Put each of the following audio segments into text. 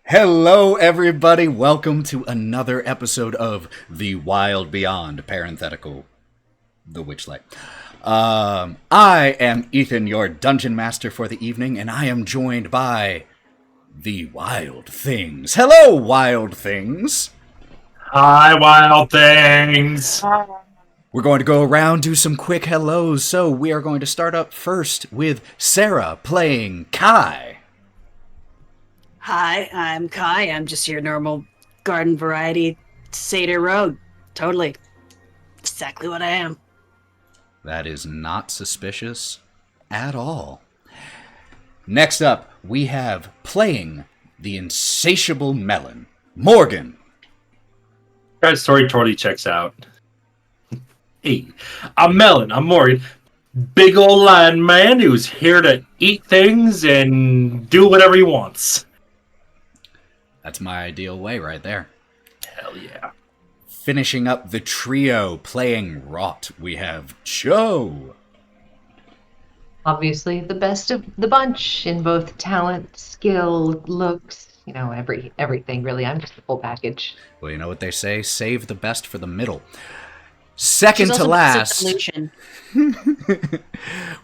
Hello, everybody. Welcome to another episode of The Wild Beyond, parenthetical, The Witchlight. I am Ethan, your dungeon master for the evening, and I am joined by the Wylde Things. Hello, Wylde Things. Hi, Wylde Things. We're going to go around, do some quick hellos, so we are going to start up first with Sarah playing Kai. Hi, I'm Kai. I'm just your normal garden variety satyr rogue. Totally. Exactly what I am. That is not suspicious at all. Next up, we have playing the insatiable Melon, Morgan. That story totally checks out. Hey, I'm Melon. I'm Morgan. Big old lion man who's here to eat things and do whatever he wants. That's my ideal way right there. Hell yeah. Finishing up the trio playing Wraught, we have Joe. Obviously the best of the bunch in both talent, skill, looks, everything really. I'm just the full package. Well, you know what they say, save the best for the middle. Second She's to also last, illusion.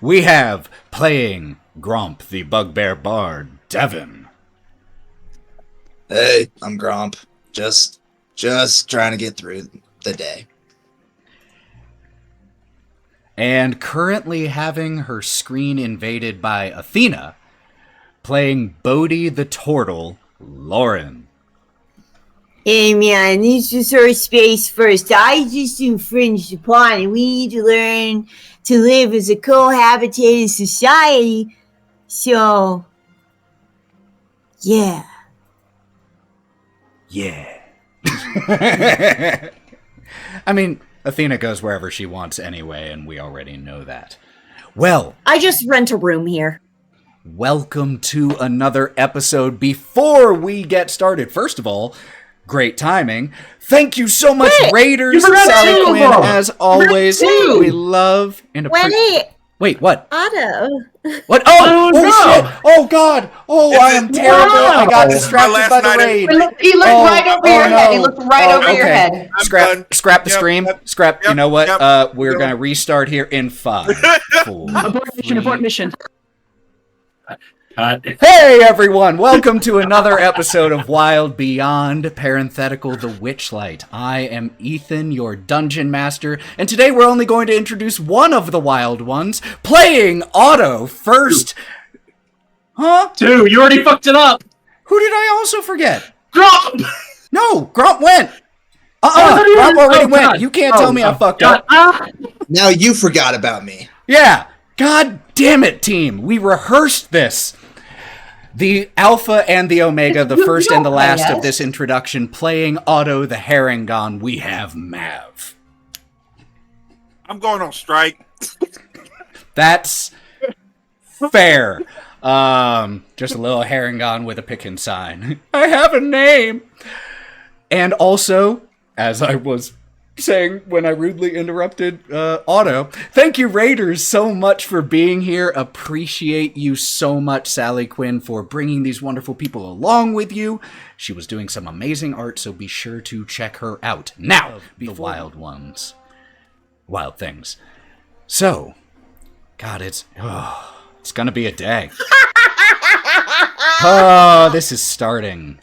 we have playing Gromp, the bugbear bard, Devon. Hey, I'm Gromp. Just trying to get through the day. And currently having her screen invaded by Athena, playing Bodhi the Turtle, Lauren. Hey man, this is our space first. I just infringed upon it. We need to learn to live as a cohabitating society. So, yeah. Yeah. I mean, Athena goes wherever she wants anyway, and we already know that. Well, I just rent a room here. welcome to another episode. Before we get started, first of all, great timing. Thank you so much, Wait, Raiders, you forgot Sally two of Quinn, them. as always. Two. We love and appreciate. Wait, Wait, what? Otto. What? Oh, Oh, no. shit! Oh, God! Oh, I am terrible. I got Wow. distracted My by last the night raid. He looked Oh, right over oh, your head. He no. looked right Oh, over your okay. head. I'm Scrap done. the Yep, stream. yep, Scrap. You yep, know what? yep. We're gonna restart here in 5, 4, Abort mission, 3. abort mission. Hey everyone! Welcome to another episode of Wild Beyond, parenthetical The Witchlight. I am Ethan, your dungeon master, and today we're only going to introduce one of the wild ones, playing Otto first. Huh? Two, you already fucked it up. Who did I also forget? Gromp! No, Gromp went. Oh, Gromp already went. God. You can't tell me I fucked God. up. Now you forgot about me. Yeah. God damn it, team. We rehearsed this. The Alpha and the Omega, the first and the last of this introduction, playing Otto the Herringon, we have Mav. I'm going on strike. That's fair. Just a little Herringon with a pickin' sign. I have a name! And also, as I was saying when I rudely interrupted Otto, thank you, Raiders, so much for being here. Appreciate you so much, Sally Quinn, for bringing these wonderful people along with you. She was doing some amazing art, so be sure to check her out. Now, the Wild Ones. Wild Things. So, God, it's gonna be a day. Oh, this is starting.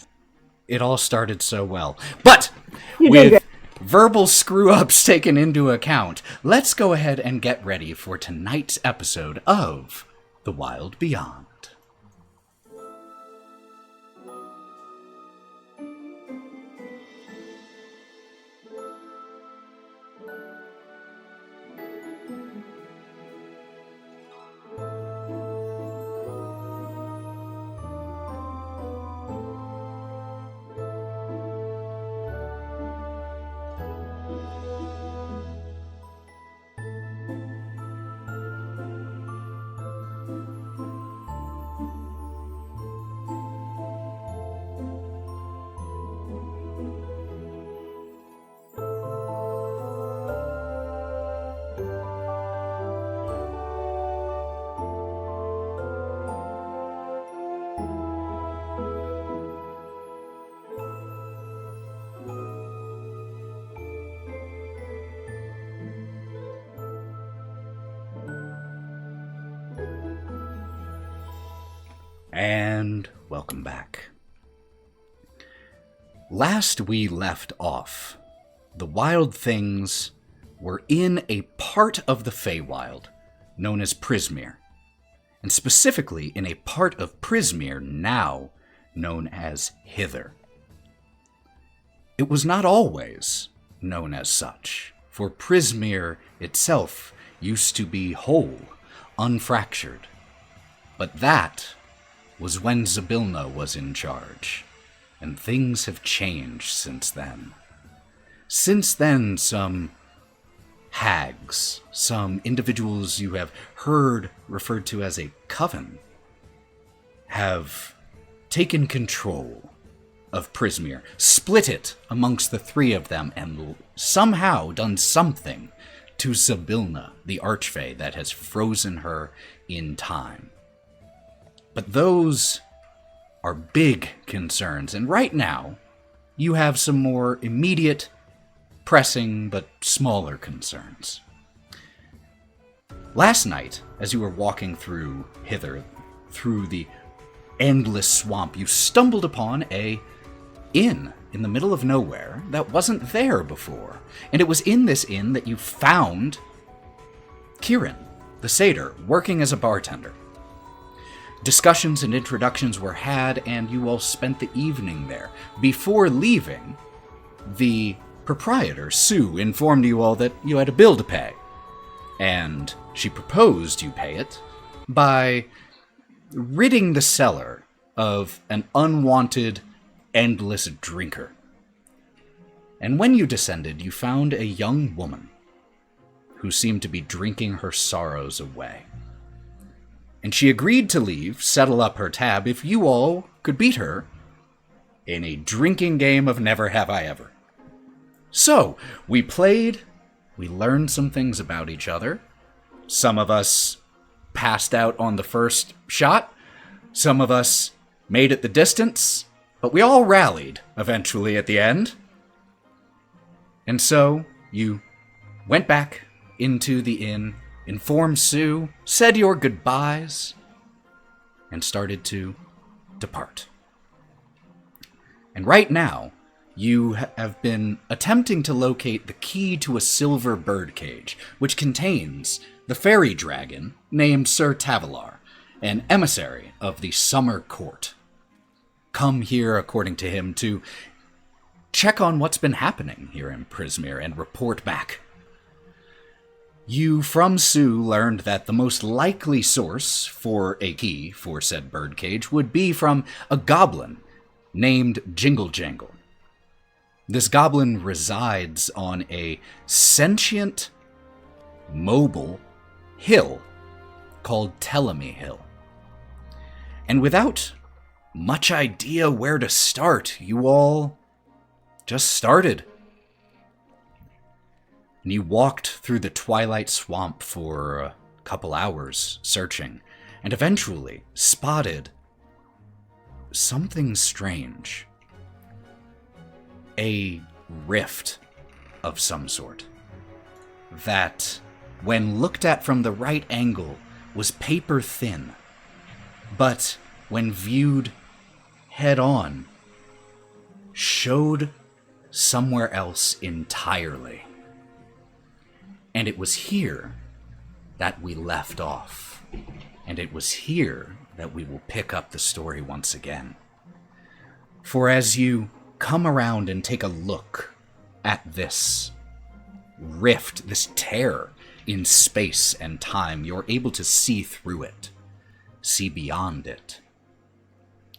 It all started so well. But, with verbal screw-ups taken into account, let's go ahead and get ready for tonight's episode of The Wild Beyond. And welcome back. Last we left off, the Wylde Things were in a part of the Feywild known as Prismere, and specifically in a part of Prismere now known as Hither. It was not always known as such, for Prismere itself used to be whole, unfractured. But that was when Zybilna was in charge, and things have changed since then. Since then, some hags, some individuals you have heard referred to as a coven, have taken control of Prismere, split it amongst the three of them, and somehow done something to Zybilna, the archfey that has frozen her in time. But those are big concerns, and right now, you have some more immediate, pressing, but smaller concerns. Last night, as you were walking through Hither, through the endless swamp, you stumbled upon a inn in the middle of nowhere that wasn't there before. And it was in this inn that you found Kieren, the satyr, working as a bartender. Discussions and introductions were had, and you all spent the evening there. Before leaving, the proprietor, Sue, informed you all that you had a bill to pay, and she proposed you pay it by ridding the cellar of an unwanted, endless drinker. And when you descended, you found a young woman who seemed to be drinking her sorrows away. And she agreed to leave, settle up her tab, if you all could beat her in a drinking game of Never Have I Ever. So, we played, we learned some things about each other. Some of us passed out on the first shot, some of us made it the distance, but we all rallied eventually at the end. And so, you went back into the inn, informed Sue, said your goodbyes, and started to depart. And right now, you have been attempting to locate the key to a silver birdcage, which contains the fairy dragon named Sir Tavalar, an emissary of the Summer Court. Come here, according to him, to check on what's been happening here in Prismere and report back. You, from Sue, learned that the most likely source for a key for said birdcage would be from a goblin named Jingle Jangle. This goblin resides on a sentient, mobile hill called Telemy Hill. And without much idea where to start, you all just started. And you walked through the twilight swamp for a couple hours, searching, and eventually spotted something strange. A rift of some sort that, when looked at from the right angle, was paper thin, but when viewed head-on, showed somewhere else entirely. And it was here that we left off. And it was here that we will pick up the story once again. For as you come around and take a look at this rift, this tear in space and time, you're able to see through it, see beyond it.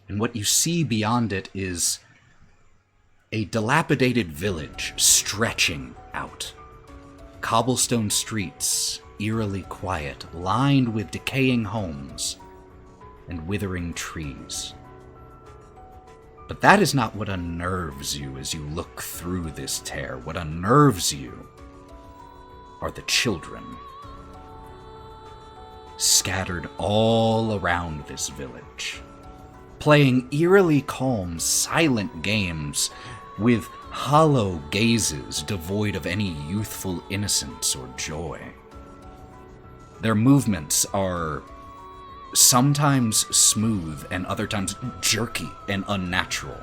And what you see beyond it is a dilapidated village stretching out. Cobblestone streets, eerily quiet, lined with decaying homes and withering trees. But that is not what unnerves you as you look through this tear. What unnerves you are the children scattered all around this village, playing eerily calm, silent games with hollow gazes devoid of any youthful innocence or joy. Their movements are sometimes smooth and other times jerky and unnatural.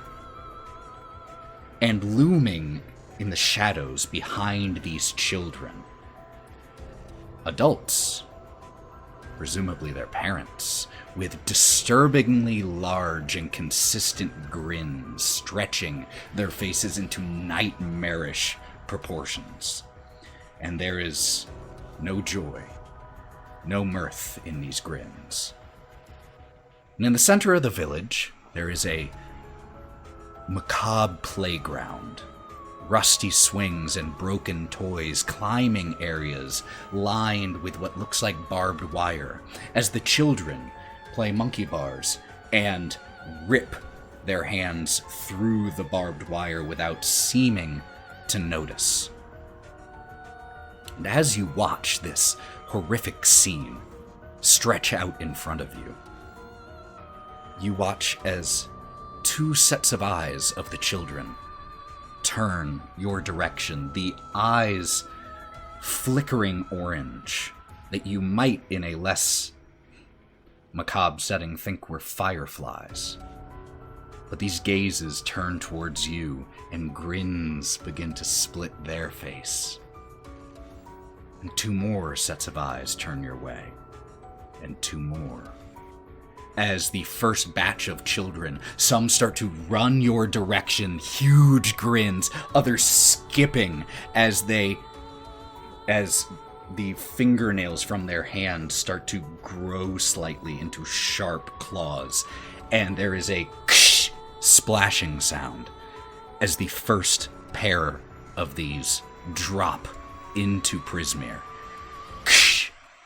And looming in the shadows behind these children, adults, presumably their parents, with disturbingly large and consistent grins stretching their faces into nightmarish proportions. And there is no joy, no mirth in these grins. And in the center of the village, there is a macabre playground. Rusty swings and broken toys, climbing areas lined with what looks like barbed wire, as the children play monkey bars and rip their hands through the barbed wire without seeming to notice. And as you watch this horrific scene stretch out in front of you, you watch as two sets of eyes of the children turn your direction, the eyes flickering orange that you might, in a less macabre setting, think were fireflies. But these gazes turn towards you, and grins begin to split their face. And two more sets of eyes turn your way, and two more. As the first batch of children, some start to run your direction, huge grins, others skipping as the fingernails from their hands start to grow slightly into sharp claws, and there is a splashing sound as the first pair of these drop into Prismere,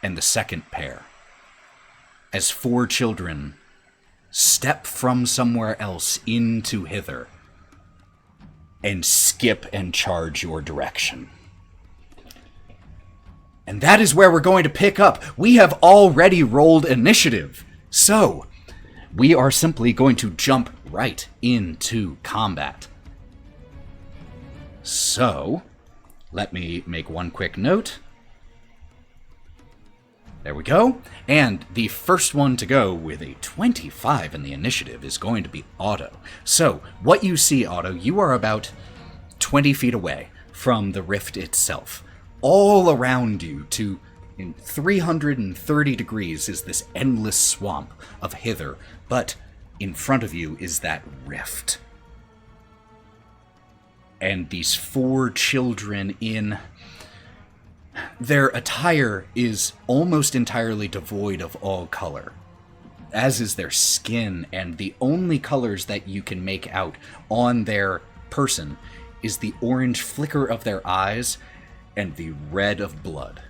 and the second pair, as four children step from somewhere else into hither and skip and charge your direction. And that is where we're going to pick up. We have already rolled initiative, so we are simply going to jump right into combat. So, let me make one quick note. There we go. And the first one to go with a 25 in the initiative is going to be Otto. So, what you see, Otto, you are about 20 feet away from the rift itself. All around you, in 330 degrees, is this endless swamp of hither, but in front of you is that rift. And these four children in... Their attire is almost entirely devoid of all color, as is their skin, and the only colors that you can make out on their person is the orange flicker of their eyes and the red of blood.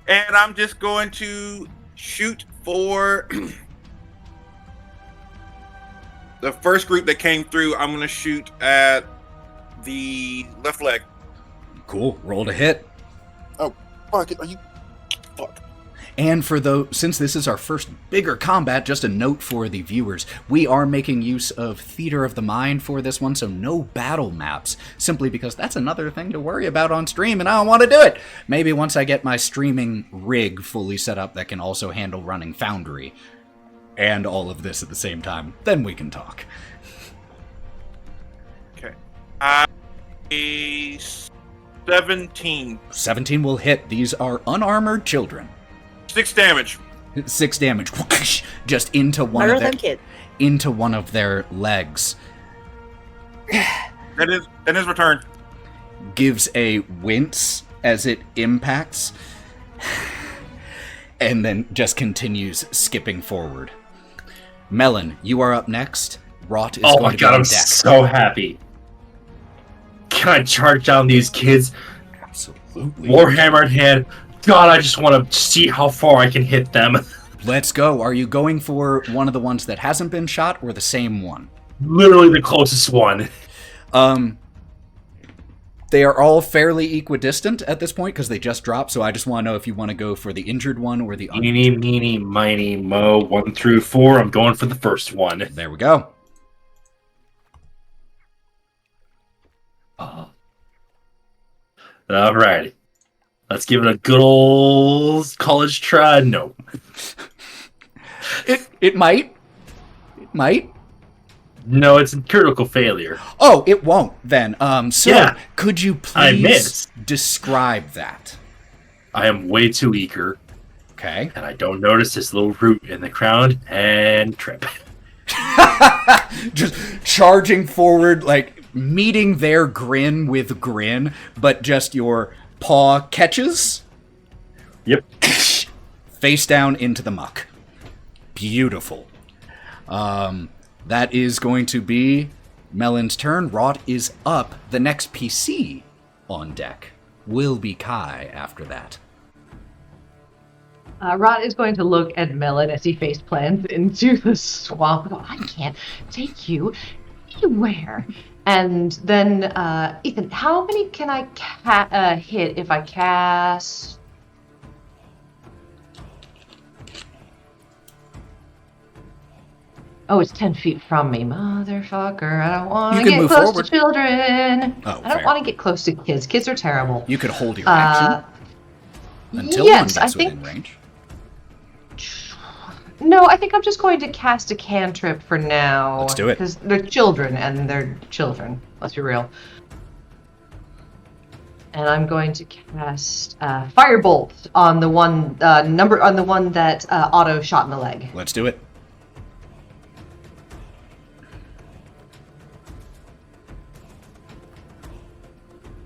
And I'm just going to shoot for the first group that came through. I'm going to shoot at the left leg. Cool. Roll to hit. Oh, fuck it. Are you... Fuck. And since this is our first bigger combat, just a note for the viewers, we are making use of Theater of the Mind for this one, so no battle maps, simply because that's another thing to worry about on stream, and I don't want to do it. Maybe once I get my streaming rig fully set up that can also handle running Foundry and all of this at the same time, then we can talk. Okay. A 17. 17 will hit. These are unarmored children. 6 damage. 6 damage. Just into one of their legs. That is return. Gives a wince as it impacts, and then just continues skipping forward. Melon, you are up next. Wraught is going to be on deck. Oh my god, I'm so happy. Can I charge down these kids? Absolutely. Warhammer in hand. God, I just want to see how far I can hit them. Let's go. Are you going for one of the ones that hasn't been shot, or the same one? Literally the closest one. They are all fairly equidistant at this point because they just dropped, so I just want to know if you want to go for the injured one or the Eeny, meeny, miny, mo, 1 through 4. I'm going for the first one. There we go. Alrighty. Let's give it a good old college try. No. It might. It might. No, it's a critical failure. Oh, it won't then. So Yeah. could you I please missed. describe that? I am way too eager, Okay. and I don't notice this little root in the ground and trip. Just charging forward, like meeting their grin with grin, but just your paw catches. Yep. Face down into the muck. Beautiful. That is going to be Melon's turn. Wraught is up. The next PC on deck will be Kai after that. Wraught is going to look at Melon as he face plants into the swamp. I can't take you anywhere. And then, Ethan, how many can I hit if I cast? Oh, it's 10 feet from me. Motherfucker, I don't want You to can get move close forward. to children. Oh, I don't fair. want to get close to kids. Kids are terrible. You could hold your action until yes, one gets I think. within range. No, I think I'm just going to cast a cantrip for now. Let's do it. Because they're children, and they're children. Let's be real. And I'm going to cast Firebolt on the one that Otto shot in the leg. Let's do it.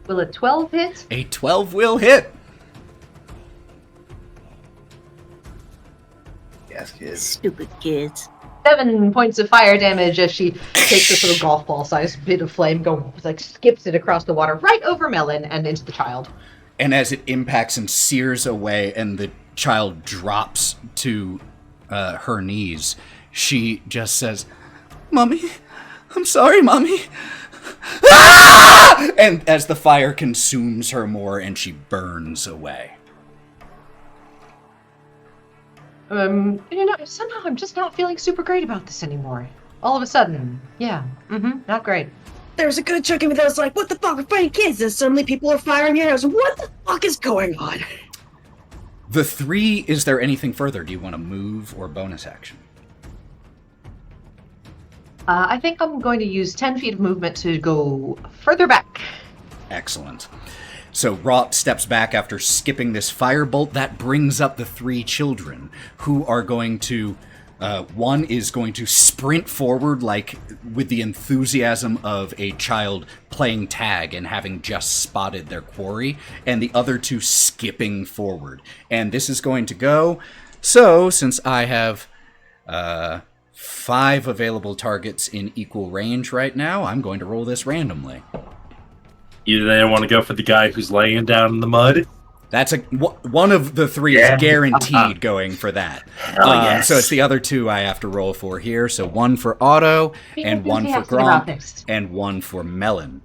Will a 12 hit? A 12 will hit. Yes, kids. Stupid kids. 7 points of fire damage as she takes this little golf ball sized bit of flame, skips it across the water right over Melon and into the child. And as it impacts and sears away and the child drops to her knees, she just says, "Mommy, I'm sorry, Mommy." Ah! And as the fire consumes her more and she burns away. Somehow I'm just not feeling super great about this anymore. All of a sudden. Yeah. Not great. There's a good chunk of me that was like, what the fuck, we're fighting kids, and suddenly people are firing arrows. What the fuck is going on? The 3, is there anything further? Do you want to move or bonus action? I think I'm going to use 10 feet of movement to go further back. Excellent. So Wraught steps back after skipping this firebolt. That brings up the 3 children, who are going to... one is going to sprint forward like with the enthusiasm of a child playing tag and having just spotted their quarry, and the other 2 skipping forward. And this is going to go... So, since I have 5 available targets in equal range right now, I'm going to roll this randomly. Either they want to go for the guy who's laying down in the mud. That's one of the 3 is guaranteed going for that. Yes. So it's the other 2 I have to roll for here. So 1 for Otto, and 1 for enthusiastic about Gromp, this. and 1 for Melon.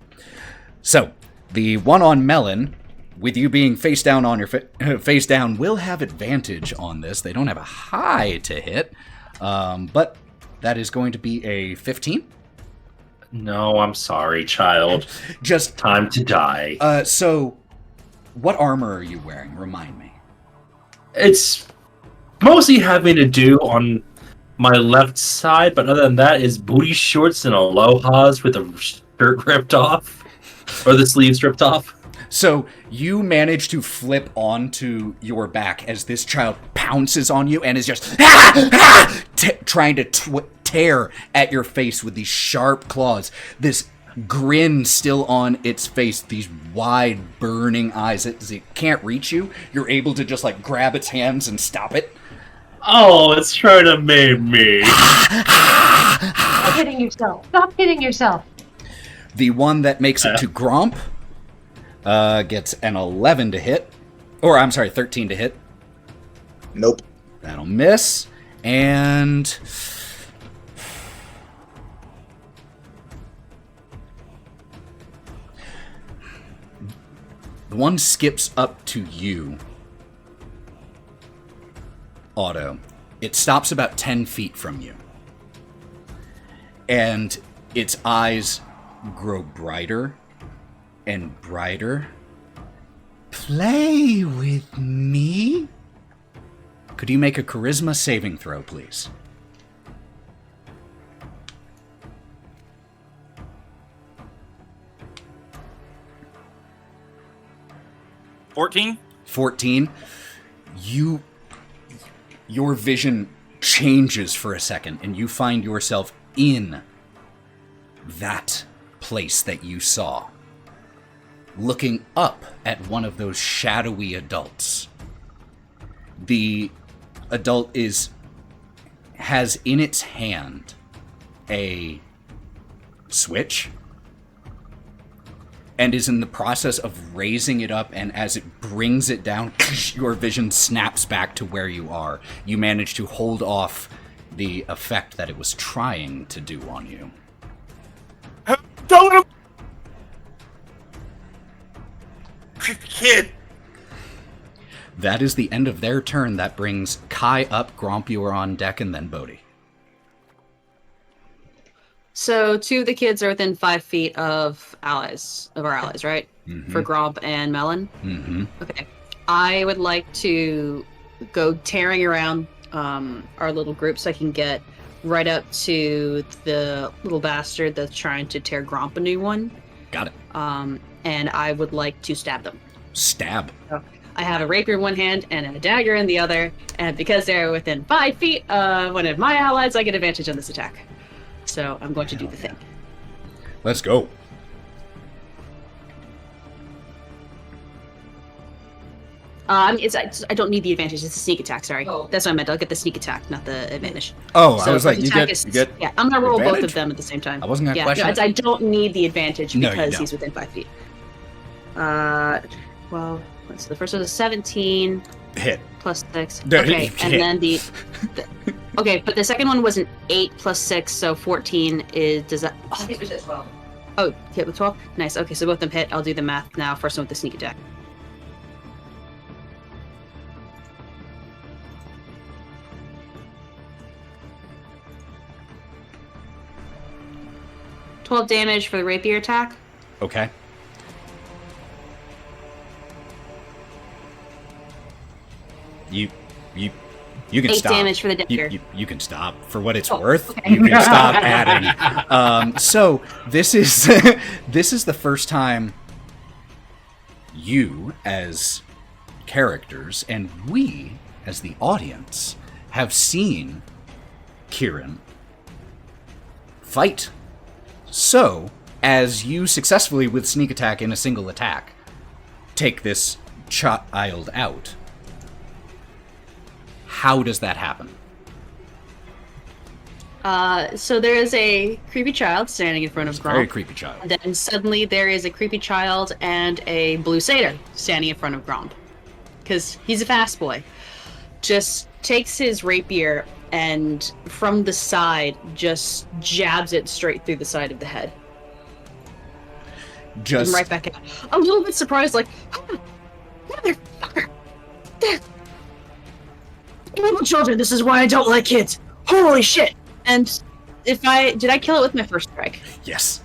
So the one on Melon, with you being face down on your face down, will have advantage on this. They don't have a high to hit, but that is going to be a 15. No, I'm sorry, child. Just Time to die. so. What armor are you wearing? Remind me. It's mostly having to do on my left side, but other than that is booty shorts and alohas with the shirt ripped off. Or the sleeves ripped off. So you manage to flip onto your back as this child pounces on you and is just trying to tear at your face with these sharp claws. This grin still on its face, these wide burning eyes. As it can't reach you, you're able to just like grab its hands and stop it. Oh, it's trying to maim me. Stop hitting yourself. Stop hitting yourself. The one that makes it to Gromp gets an 11 to hit. Or, I'm sorry, 13 to hit. Nope. That'll miss. And... the one skips up to you, Otto. It stops about 10 feet from you. And its eyes grow brighter and brighter play with me? Could you make a charisma saving throw, please? $14. 14. Your vision changes for a second, and you find yourself in that place that you saw, looking up at one of those shadowy adults. The adult has in its hand a switch and is in the process of raising it up, and as it brings it down, your vision snaps back to where you are. You manage to hold off the effect that it was trying to do on you. Don't kid. That is the end of their turn. That brings Kai up, Gromp, you are on deck, and then Bodhi. So 2 of the kids are within 5 feet of our allies, right? Mm-hmm. For Gromp and Melon. Mm-hmm. Okay. I would like to go tearing around our little group so I can get right up to the little bastard that's trying to tear Gromp a new one. Got it. And I would like to stab them. Stab. So I have a rapier in one hand and a dagger in the other, and because they're within 5 feet of one of my allies, I get advantage on this attack. So I'm going to do the thing. Let's go. I don't need the advantage. It's a sneak attack. Sorry, that's what I meant. I'll get the sneak attack, not the advantage. Oh, So I was like, the you attack get. Yeah, I'm gonna roll both advantage? of them at the same time. I wasn't gonna Yeah, question no, it. I don't need the advantage No, you because don't. he's within 5 feet. Well, so the first one is 17 Hit. plus 6. No, Okay, you and can't. then okay, but the second one was an 8 plus 6, so 14 is. Does that? Oh, hit with 12. Nice. Okay, so both of them hit. I'll do the math now. First one with the sneak attack. $12 damage for the rapier attack. Okay. You can 8 stop. damage for the dagger. You can stop for what it's Oh, worth. okay. You can stop adding. So this is this is the first time you as characters and we as the audience have seen Kieren fight. So, as you successfully with sneak attack in a single attack take this child out, how does that happen? So there is a creepy child standing in front of Gromp. Very creepy child. And then suddenly there is a creepy child and a blue satyr standing in front of Gromp. Because he's a fast boy. Just takes his rapier and from the side just jabs it straight through the side of the head. Just And right back out. I'm a little bit surprised, like, motherfucker! Little children, this is why I don't like kids. Holy shit! And did I kill it with my first strike? yes.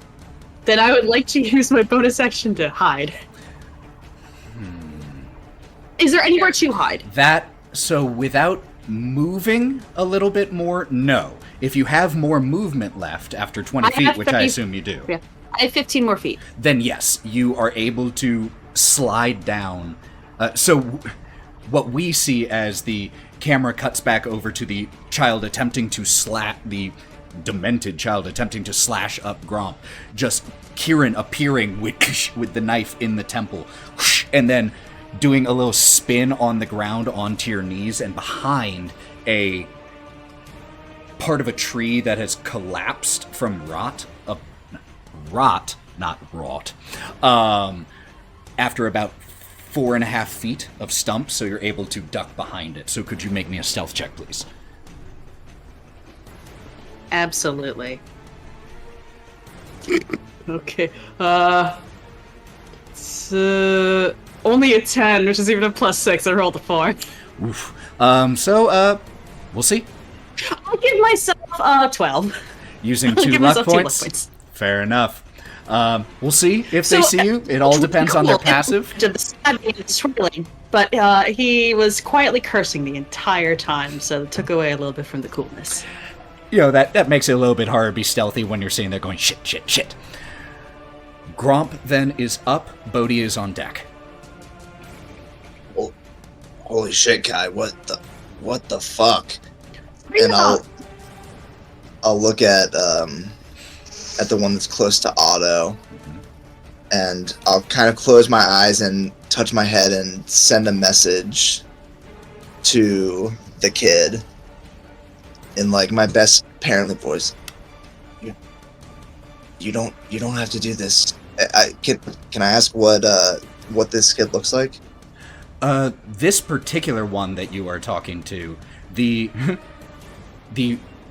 Then I would like to use my bonus action to hide. Is there anywhere to hide? So without moving a little bit more, no. If you have more movement left after 20 I feet, have which I 50 assume you do, Yeah. I have 15 more feet. then yes, you are able to slide down. So what we see as the camera cuts back over to the child attempting to the demented child attempting to slash up Gromp, just Kieren appearing with the knife in the temple, and then doing a little spin on the ground onto your knees, and behind a part of a tree that has collapsed from rot, not rot, after about 4.5 feet of stump, so you're able to duck behind it. So could you make me a stealth check, please? Absolutely. Okay. It's only a 10, which is even a +6. I rolled a 4. Oof. We'll see. I'll give myself 12. Using I'll 2 give luck myself 2 luck points. points. Fair enough. We'll see if they see you. It all depends on their passive. To the stabbing and swirling, but he was quietly cursing the entire time, so it took away a little bit from the coolness. You know, that makes it a little bit harder to be stealthy when you're sitting there going, shit, shit, shit. Gromp then is up. Bodhi is on deck. Oh, holy shit, Kai! What the fuck? And I'll look at the one that's close to Otto, and I'll kind of close my eyes and touch my head and send a message to the kid in like my best parently voice. You don't have to do this. Can I ask what this kid looks like? This particular one that you are talking to, the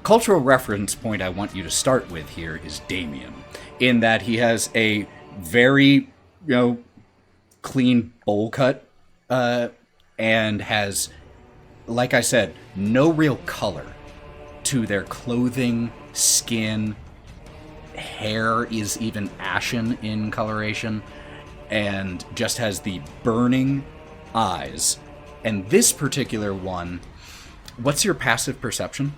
cultural reference point I want you to start with here is Damien, in that he has a very, clean bowl cut, and has, like I said, no real color to their clothing, skin. Hair is even ashen in coloration, and just has the burning eyes. And this particular one, what's your passive perception?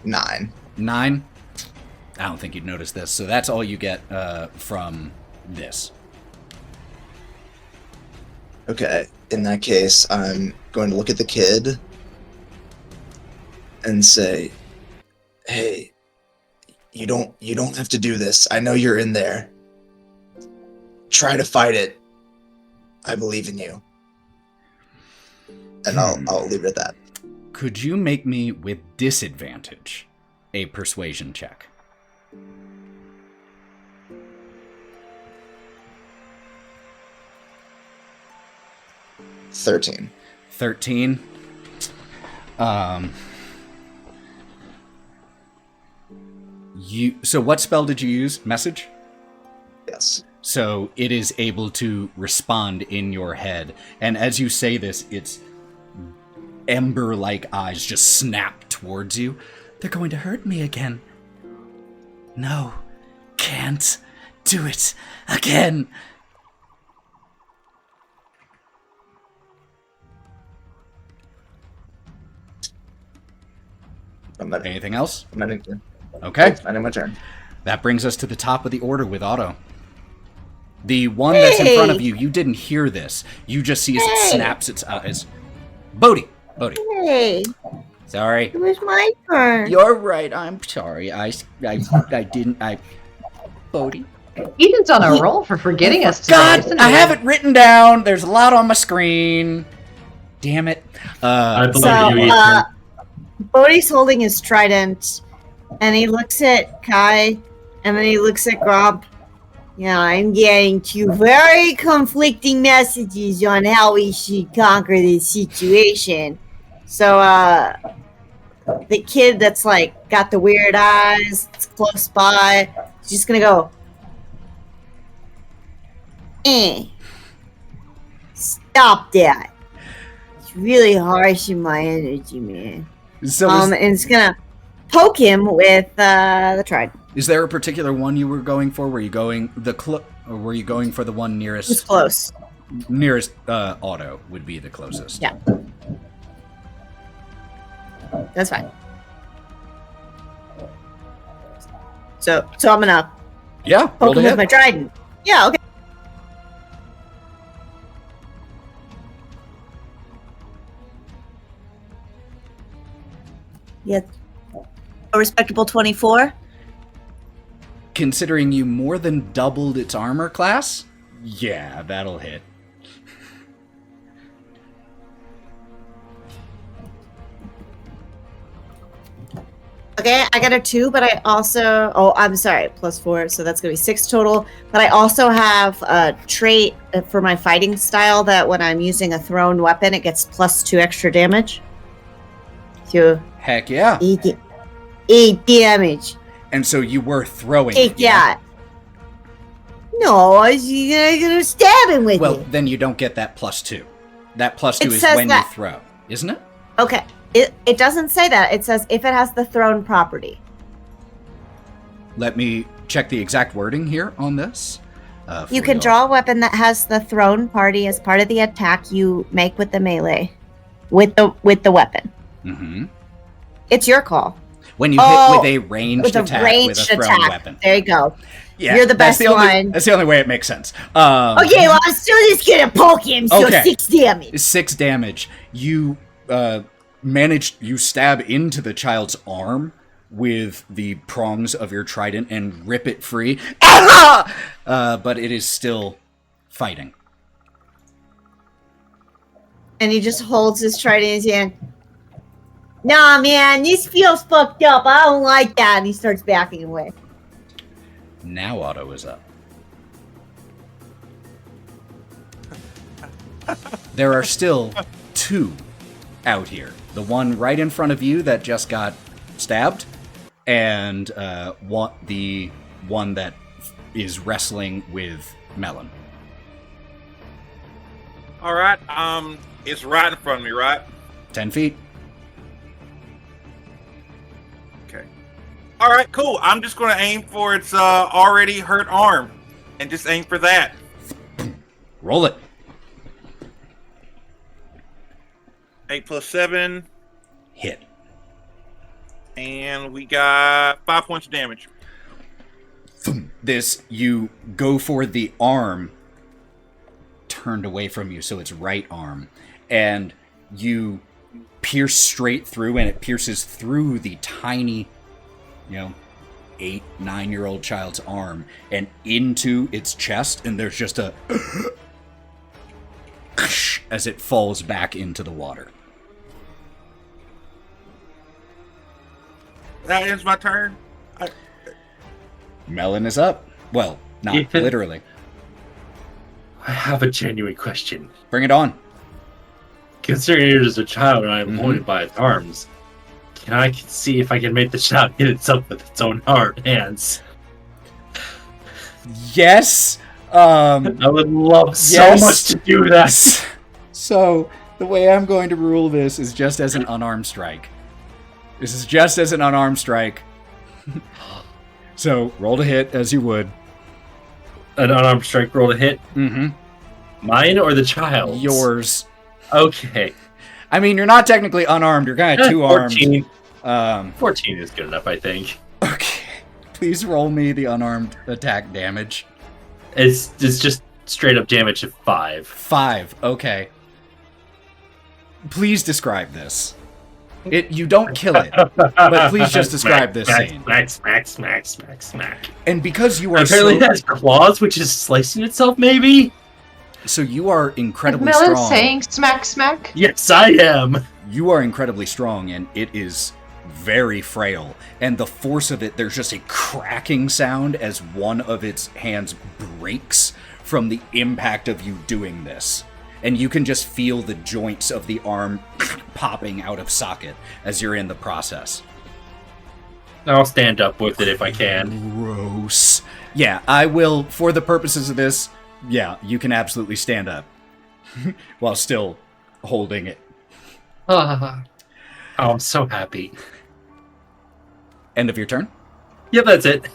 9. 9? I don't think you'd notice this, so that's all you get from this. Okay, in that case, I'm going to look at the kid and say, "Hey, you don't have to do this. I know you're in there. Try to fight it. I believe in you." And I'll leave it at that. Could you make me, with disadvantage, a persuasion check? $13. 13. So what spell did you use? Message? Yes. So it is able to respond in your head. And as you say this, its ember-like eyes just snap towards you. They're going to hurt me again. No, can't do it again. Anything else? Okay. I know my turn. That brings us to the top of the order with Otto. The one that's in front of you, you didn't hear this. You just see as it snaps its eyes. Bodhi. Hey, Sorry. it was my turn. You're right. I'm sorry. I didn't. Bodhi. Ethan's on a roll for forgetting us today. God, isn't I he? have it written down. There's a lot on my screen. Damn it. I believe So, you, Ethan. Bodhi's holding his trident, and he looks at Kai, and then he looks at Gromp. Yeah, I'm getting two very conflicting messages on how we should conquer this situation. So, the kid that's like got the weird eyes, that's close by, is just gonna go, stop that. It's really harsh in my energy, man. So And it's gonna poke him with the trident. is there a particular one you were going for? Were you going or were you going for the one It's nearest? close. Nearest Otto would be the closest. Yeah. That's fine. So I'm gonna Yeah. Roll poke to him with hit. my trident. Yeah, okay. Yeah. A respectable 24. Considering you more than doubled its armor class, yeah, that'll hit. Okay, I got a 2, but I also... Oh, I'm sorry, +4, so that's going to be 6 total. But I also have a trait for my fighting style that when I'm using a thrown weapon, it gets +2 extra damage. So, Heck yeah. 8 damage. And so you were throwing Take it, yeah? that. No, I was gonna stab him with Well, it. then you don't get that +2. That +2 It is says when that- you throw, isn't it? Okay. It doesn't say that. It says if it has the thrown property. Let me check the exact wording here on this. You can draw a weapon that has the thrown party as part of the attack you make with the melee, with the weapon. Mm-hmm. It's your call. When you hit with a ranged attack with a thrown attack. weapon. There you go. Yeah, You're the best one. That's the only way it makes sense. Okay, well, I'm still just gonna poke him, so Okay. 6 damage. 6 damage. You you stab into the child's arm with the prongs of your trident and rip it free. But it is still fighting. And he just holds his trident in his hand. Nah, man, this feels fucked up. I don't like that. And he starts backing away. Now Otto is up. There are still 2 out here. The one right in front of you that just got stabbed, and the one that is wrestling with Melon. All right. It's right in front of me, right? 10 feet. Okay. All right, cool. I'm just going to aim for its already hurt arm, and just aim for that. Roll it. 8 + 7, Hit. and we got 5 points of damage. You go for the arm turned away from you, so it's right arm, and you pierce straight through, and it pierces through the tiny, 8, 9-year-old child's arm and into its chest, and there's just a as it falls back into the water. That ends my turn. Melon is up. Well, not Ethan. literally. I have a genuine question. Bring it on. Considering it is a child and I am holding by its arms, can I see if I can make the child hit itself with its own hands? Yes. I would love so much to do that. So, the way I'm going to rule this is just as an unarmed strike. This is just as an unarmed strike. So, roll to hit as you would. An unarmed strike roll to hit? Mm-hmm. Mine or the child's? Yours. Okay. I mean, you're not technically unarmed. You're kind of two-armed. 14. 14 is good enough, I think. Okay. Please roll me the unarmed attack damage. It's just straight up damage of 5. 5. Okay. Please describe this. You don't kill it, but please just describe this scene. Smack. And because you are apparently it has claws, which is slicing itself, maybe? So you are incredibly Is Melon strong. saying smack smack? Yes, I am. You are incredibly strong, and it is very frail. And the force of it, there's just a cracking sound as one of its hands breaks from the impact of you doing this. And you can just feel the joints of the arm popping out of socket as you're in the process. I'll stand up with it if I can. Gross. Yeah, I will, for the purposes of this, yeah, you can absolutely stand up while still holding it. Oh, I'm so happy. End of your turn? Yep, that's it.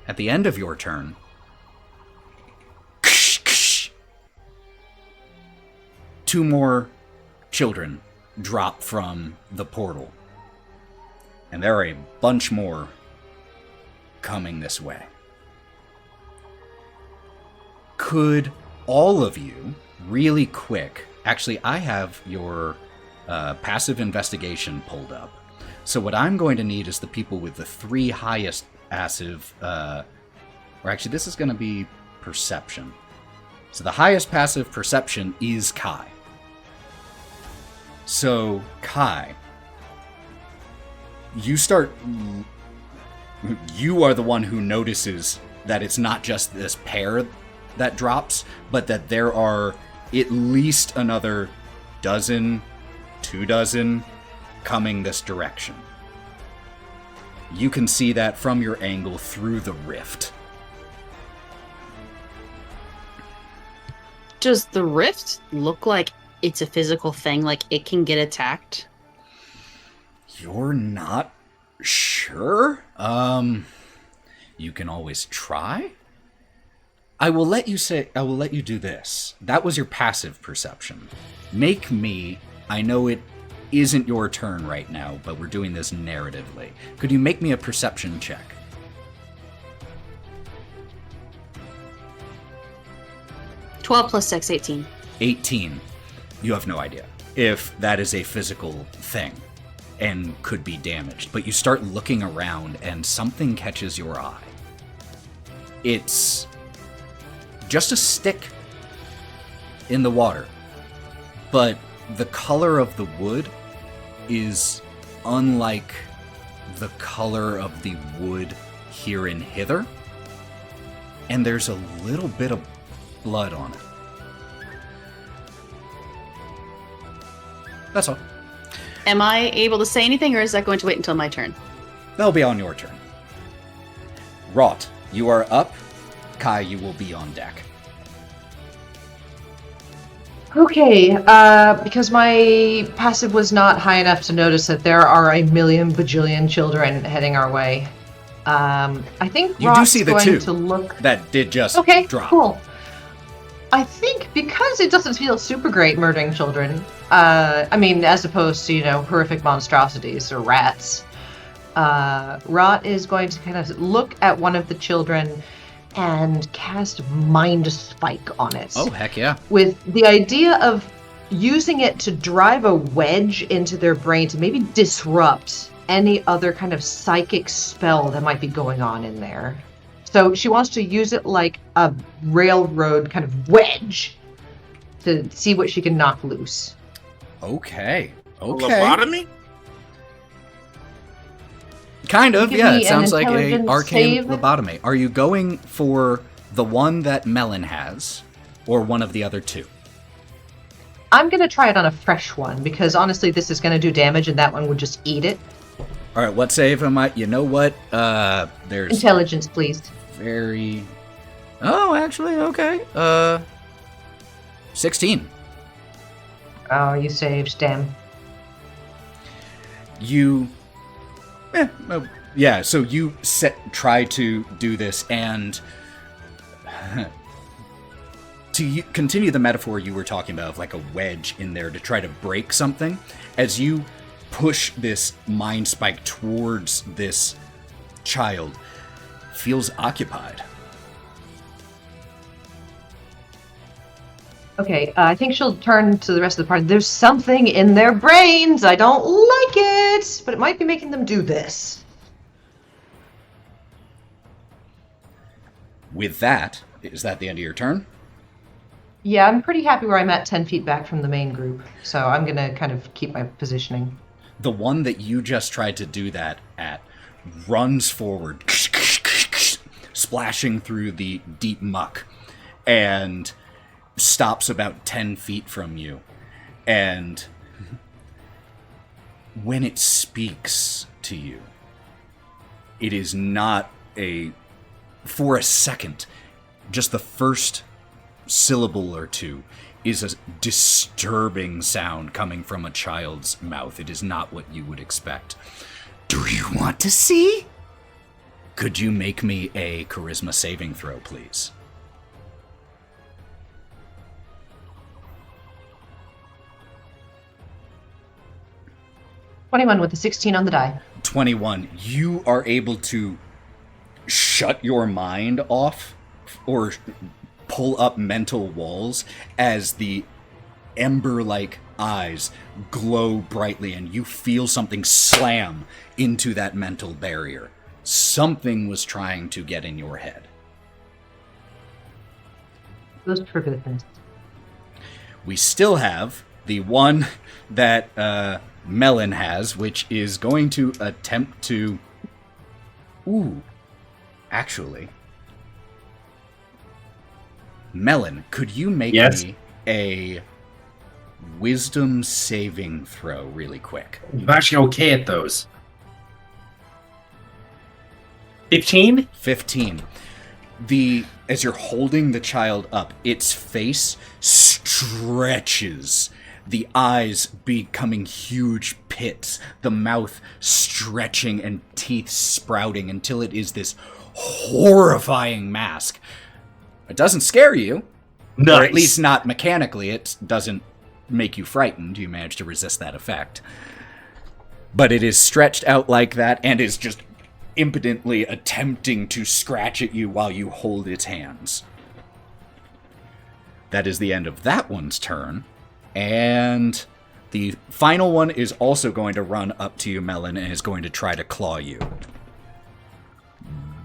At the end of your turn, two more children drop from the portal. And there are a bunch more coming this way. Could all of you, really quick, actually, I have your passive investigation pulled up. So what I'm going to need is the people with the 3 highest passive, or actually this is going to be perception. So the highest passive perception is Kai. So, Kai, you are the one who notices that it's not just this pair that drops, but that there are at least another 12 coming this direction. You can see that from your angle through the rift. Does the rift look like it's a physical thing, like it can get attacked? You're not sure? You can always try? I will let you do this. That was your passive perception. Make me, I know it isn't your turn right now, but we're doing this narratively. Could you make me a perception check? $12 plus 6, 18. 18. You have no idea if that is a physical thing and could be damaged, but you start looking around and something catches your eye. It's just a stick in the water, but the color of the wood is unlike the color of the wood here in Hither, and there's a little bit of blood on it. That's all. Am I able to say anything, or is that going to wait until my turn? That'll be on your turn. Wraught, you are up. Kai, you will be on deck. Okay, because my passive was not high enough to notice that there are a million bajillion children heading our way. I think You Wraught's do see the going two to look... that did just Okay, drop. cool. I think because it doesn't feel super great murdering children, I mean, as opposed to, horrific monstrosities or rats, Wraught is going to kind of look at one of the children and cast Mind Spike on it. Oh, heck yeah. With the idea of using it to drive a wedge into their brain to maybe disrupt any other kind of psychic spell that might be going on in there. So she wants to use it like a railroad kind of wedge to see what she can knock loose. Okay. Lobotomy? Kind of, Give yeah. me It an sounds like a intelligence arcane save. lobotomy. Are you going for the one that Melon has, or one of the other two? I'm going to try it on a fresh one, because honestly this is going to do damage and that one would just eat it. All right, what save am I? You know what? There's Intelligence, please. very... Oh, actually, okay. 16. Oh, you saved, damn. You... yeah, so you try to do this, and... to continue the metaphor you were talking about of like a wedge in there to try to break something, as you push this mind spike towards this child, feels occupied. Okay, I think she'll turn to the rest of the party. There's something in their brains. I don't like it, but it might be making them do this. With that, is that the end of your turn? Yeah, I'm pretty happy where I'm at 10 feet back from the main group, so I'm going to kind of keep my positioning. The one that you just tried to do that at runs forward, splashing through the deep muck, and stops about 10 feet from you. And when it speaks to you, it is not for a second, just the first syllable or two is a disturbing sound coming from a child's mouth. It is not what you would expect. Do you want to see? Could you make me a charisma saving throw, please? $21 with a 16 on the die. 21. You are able to shut your mind off or pull up mental walls as the ember-like eyes glow brightly and you feel something slam into that mental barrier. Something was trying to get in your head. Those for goodness. We still have the one that Melon has, which is going to attempt to... Ooh. Actually... Melon, could you make me a wisdom saving throw really quick? I'm actually okay at those. 15? 15. As you're holding the child up, its face stretches the eyes becoming huge pits, the mouth stretching and teeth sprouting until it is this horrifying mask. It doesn't scare you, Nice. or at least not mechanically. It doesn't make you frightened. You manage to resist that effect. But it is stretched out like that and is just impotently attempting to scratch at you while you hold its hands. That is the end of that one's turn. And the final one is also going to run up to you, Melon, and is going to try to claw you.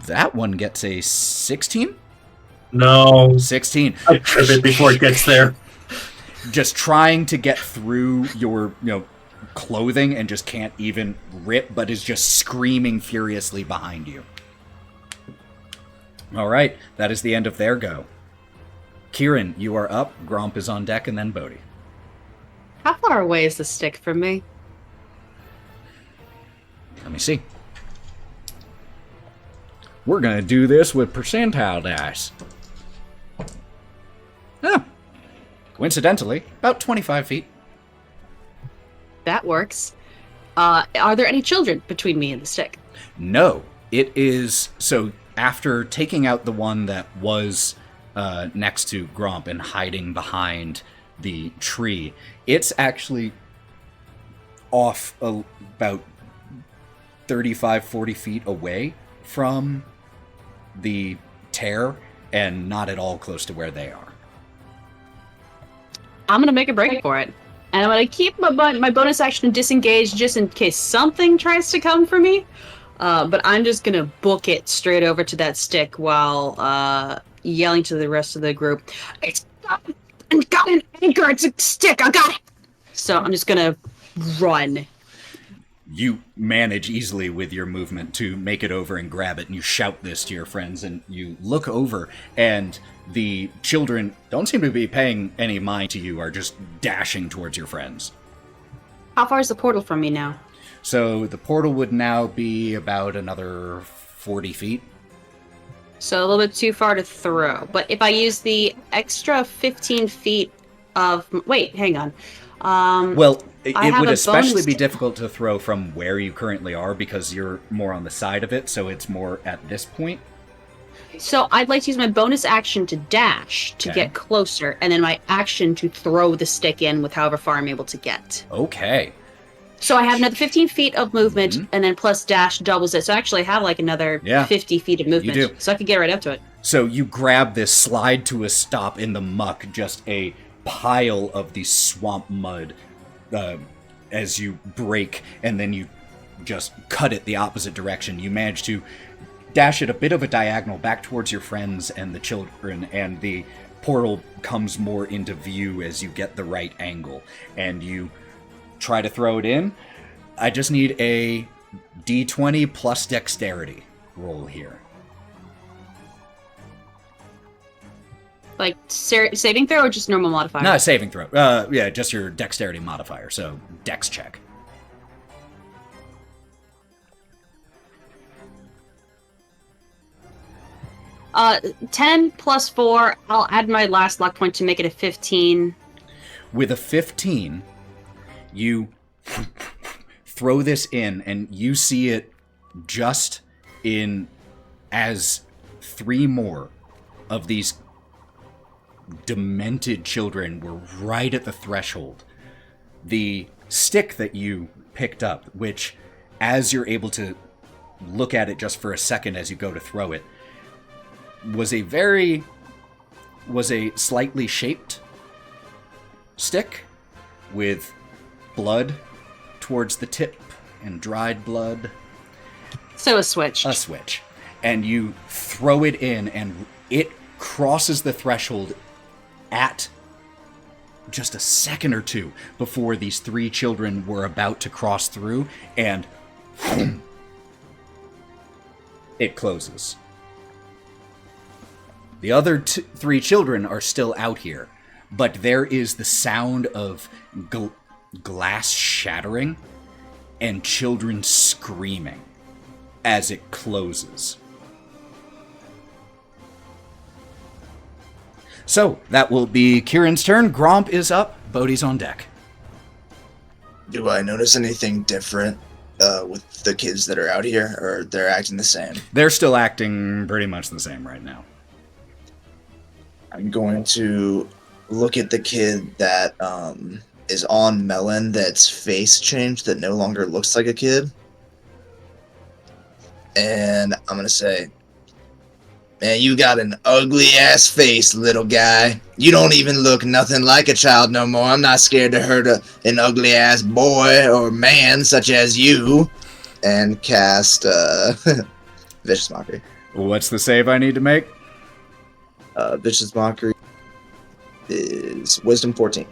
That one gets a 16? No. 16. I trip it before it gets there. Just trying to get through your, clothing and just can't even rip, but is just screaming furiously behind you. All right, that is the end of their go. Kieren, you are up. Gromp is on deck, and then Bodhi. How far away is the stick from me? Let me see. We're going to do this with percentile dice. Oh. Coincidentally, about 25 feet. That works. Are there any children between me and the stick? No, it is... So, after taking out the one that was next to Gromp and hiding behind the tree, it's actually off about 35, 40 feet away from the tear and not at all close to where they are. I'm gonna make a break for it. And I'm gonna keep my bonus action disengaged just in case something tries to come for me. But I'm just gonna book it straight over to that stick while yelling to the rest of the group, "It's got an anchor, it's a stick, I got it!" So I'm just gonna run. You manage easily with your movement to make it over and grab it, and you shout this to your friends, and you look over, and the children don't seem to be paying any mind to you, are just dashing towards your friends. How far is the portal from me now? So the portal would now be about another 40 feet. So a little bit too far to throw. But if I use the extra 15 feet of... Wait, hang on. Well, it have would a especially bonus- be difficult to throw from where you currently are because you're more on the side of it, so it's more at this point. So I'd like to use my bonus action to dash to Okay. get closer, and then my action to throw the stick in with however far I'm able to get. Okay. So I have another 15 feet of movement, Mhm. and then plus dash doubles it. So I actually have like another Yeah. 50 feet of movement. do. So I could get right up to it. So you grab this, slide to a stop in the muck, just a pile of the swamp mud as you break, and then you just cut it the opposite direction. You manage to dash it a bit of a diagonal back towards your friends and the children, and the portal comes more into view as you get the right angle, and you try to throw it in. I just need a D20 plus dexterity roll here. Like saving throw or just normal modifier? Not a saving throw. Yeah, just your dexterity modifier. So, dex check. Uh, 10 plus 4. I'll add my last luck point to make it a 15. With a 15, you throw this in, and you see it just in as 3 more of these demented children were right at the threshold. The stick that you picked up, which, as you're able to look at it just for a second as you go to throw it, was a slightly shaped stick with blood towards the tip and dried blood. So a switch. A switch. And you throw it in, and it crosses the threshold at just a second or two before these 3 children were about to cross through, and it closes. The other 3 children are still out here, but there is the sound of glass shattering and children screaming as it closes. So, that will be Kieran's turn. Gromp is up. Bodhi's on deck. Do I notice anything different with the kids that are out here, or they're acting the same? They're still acting pretty much the same right now. I'm going to look at the kid that is on Melon that's face changed, that no longer looks like a kid. And I'm going to say, man, you got an ugly-ass face, little guy. You don't even look nothing like a child no more. I'm not scared to hurt an ugly-ass boy or man such as you. And cast Vicious Mockery. What's the save I need to make? Vicious Mockery is Wisdom 14.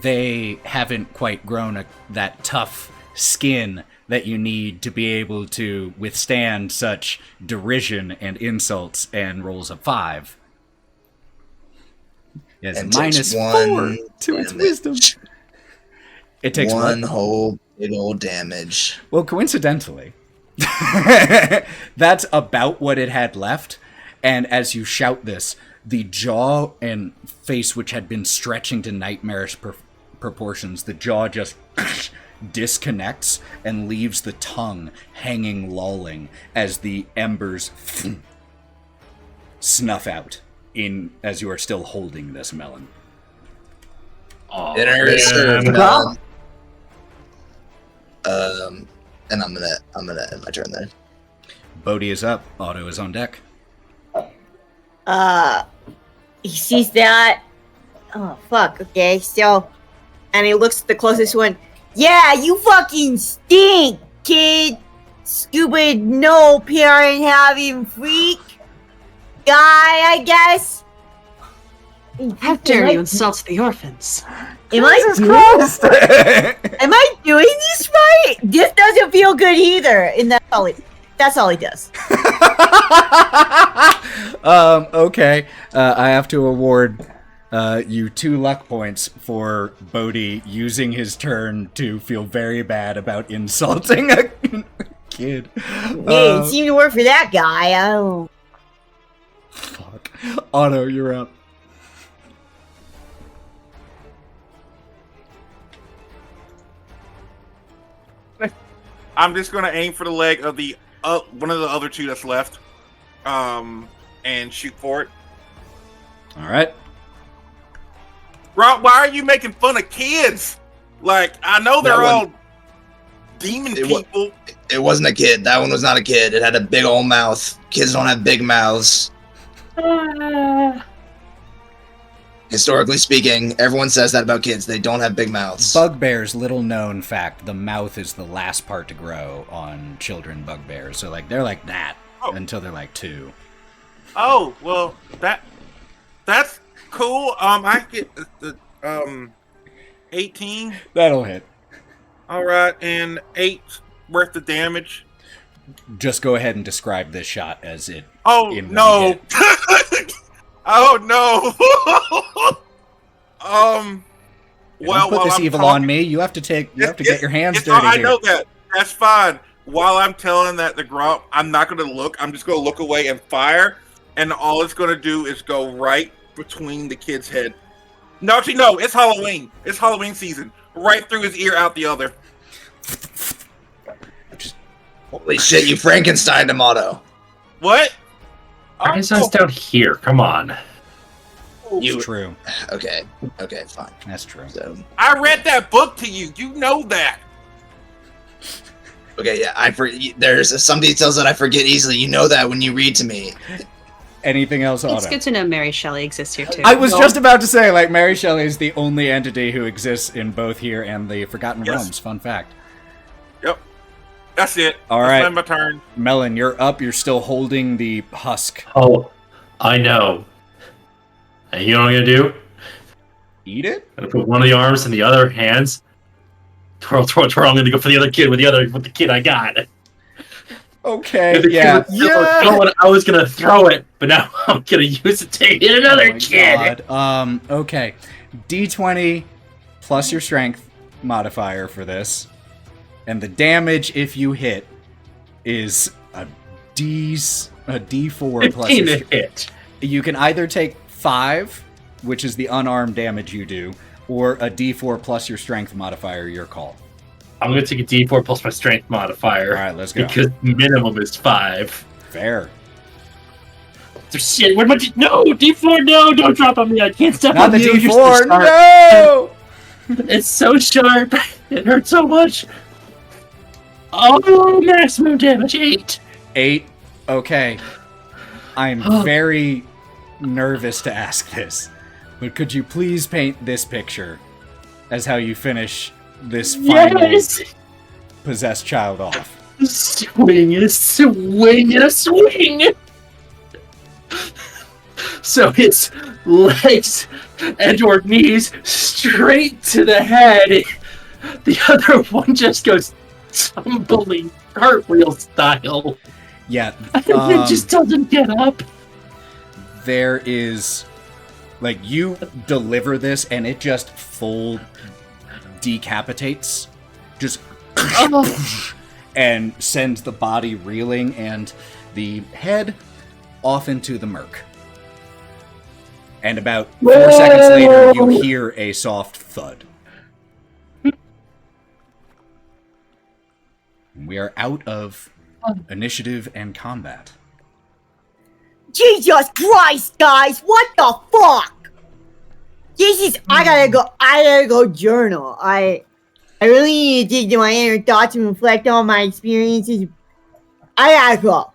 They haven't quite grown that tough skin that you need to be able to withstand such derision and insults, and rolls a 5. Yes, And minus takes 4 one to its damage. wisdom. It takes one what? whole big old damage. Well, coincidentally, that's about what it had left. And as you shout this, the jaw and face, which had been stretching to nightmarish proportions, the jaw just disconnects and leaves the tongue hanging lolling as the embers snuff out as you are still holding this melon. Oh, Dinner is served, man. Melon. And I'm gonna end my turn there. Bodhi is up. Otto is on deck. He sees that. Oh, fuck. Okay, so. And he looks at the closest one. Yeah, you fucking stink, kid. Stupid, no parent having freak guy, I guess. How dare you insult the orphans? Am I doing this right? This doesn't feel good either. And that's all he does. Okay. I have to award you 2 luck points for Bodhi using his turn to feel very bad about insulting a kid. Hey, it seemed to work for that guy. Oh. Fuck. Otto, you're up. I'm just gonna aim for the leg of the one of the other 2 that's left, and shoot for it. All right. Wraught, why are you making fun of kids? Like, I know they're all demon people. It wasn't a kid. That one was not a kid. It had a big old mouth. Kids don't have big mouths. Historically speaking, everyone says that about kids. They don't have big mouths. Bugbear's little known fact, the mouth is the last part to grow on children bugbears. So, like, they're like that until they're like 2. Oh, well, that's cool. I get 18. That'll hit. All right, and 8 worth of damage. Just go ahead and describe this shot as it. Oh in one no! hit. Oh no! Don't put this evil on me. You have to take. You have to get your hands dirty I here. know that. That's fine. While I'm telling that the Gromp, I'm not going to look. I'm just going to look away and fire, and all it's going to do is go right between the kid's head. No, actually, no. It's Halloween. It's Halloween season. Right through his ear, out the other. Holy shit! You Frankenstein him, Otto. What? Frankenstein's down here. Come on. It's true. Okay, fine. That's true. So, I read that book to you. You know that. okay, yeah, there's some details that I forget easily. You know that when you read to me. Anything else, Otto? It's good to know Mary Shelley exists here too. I was just about to say, like, Mary Shelley is the only entity who exists in both here and the Forgotten Realms. Fun fact. Yep. That's it. All That's right. my turn. Melon, you're up. You're still holding the husk. Oh, I know. And you know what I'm gonna do? Eat it? I'm gonna put one of the arms in the other hands. Twirl. I'm gonna go for the other kid with the kid I got. Okay, The kid yeah. was still throwing it. I was gonna throw it, but now I'm gonna use it to hit another Oh my kid. God. Okay. D20 plus your strength modifier for this. And the damage, if you hit, is a D4 plus 15 your to hit. You can either take 5, which is the unarmed damage you do, or a D4 plus your strength modifier, your call. I'm going to take a D4 plus my strength modifier. All right, let's go. Because minimum is 5. Fair. Shit, where am I? No, D4, no, don't drop on me. I can't step Not on the you. You're D4, so sharp. no! It's so sharp. It hurts so much. Oh, maximum damage, 8. 8. Okay. I'm very nervous to ask this, but could you please paint this picture as how you finish this final possessed child off? Swing and a swing and a swing. So his legs and or knees straight to the head. The other one just goes tumbling cartwheel style. Yeah. And it just doesn't get up. There is, like, you deliver this and it just full decapitates. Just and sends the body reeling and the head off into the murk. And about 4 seconds later, you hear a soft thud. We are out of initiative and combat. Jesus Christ, guys! What the fuck? This is. I gotta go journal. I really need to dig to my inner thoughts and reflect on my experiences. I gotta go.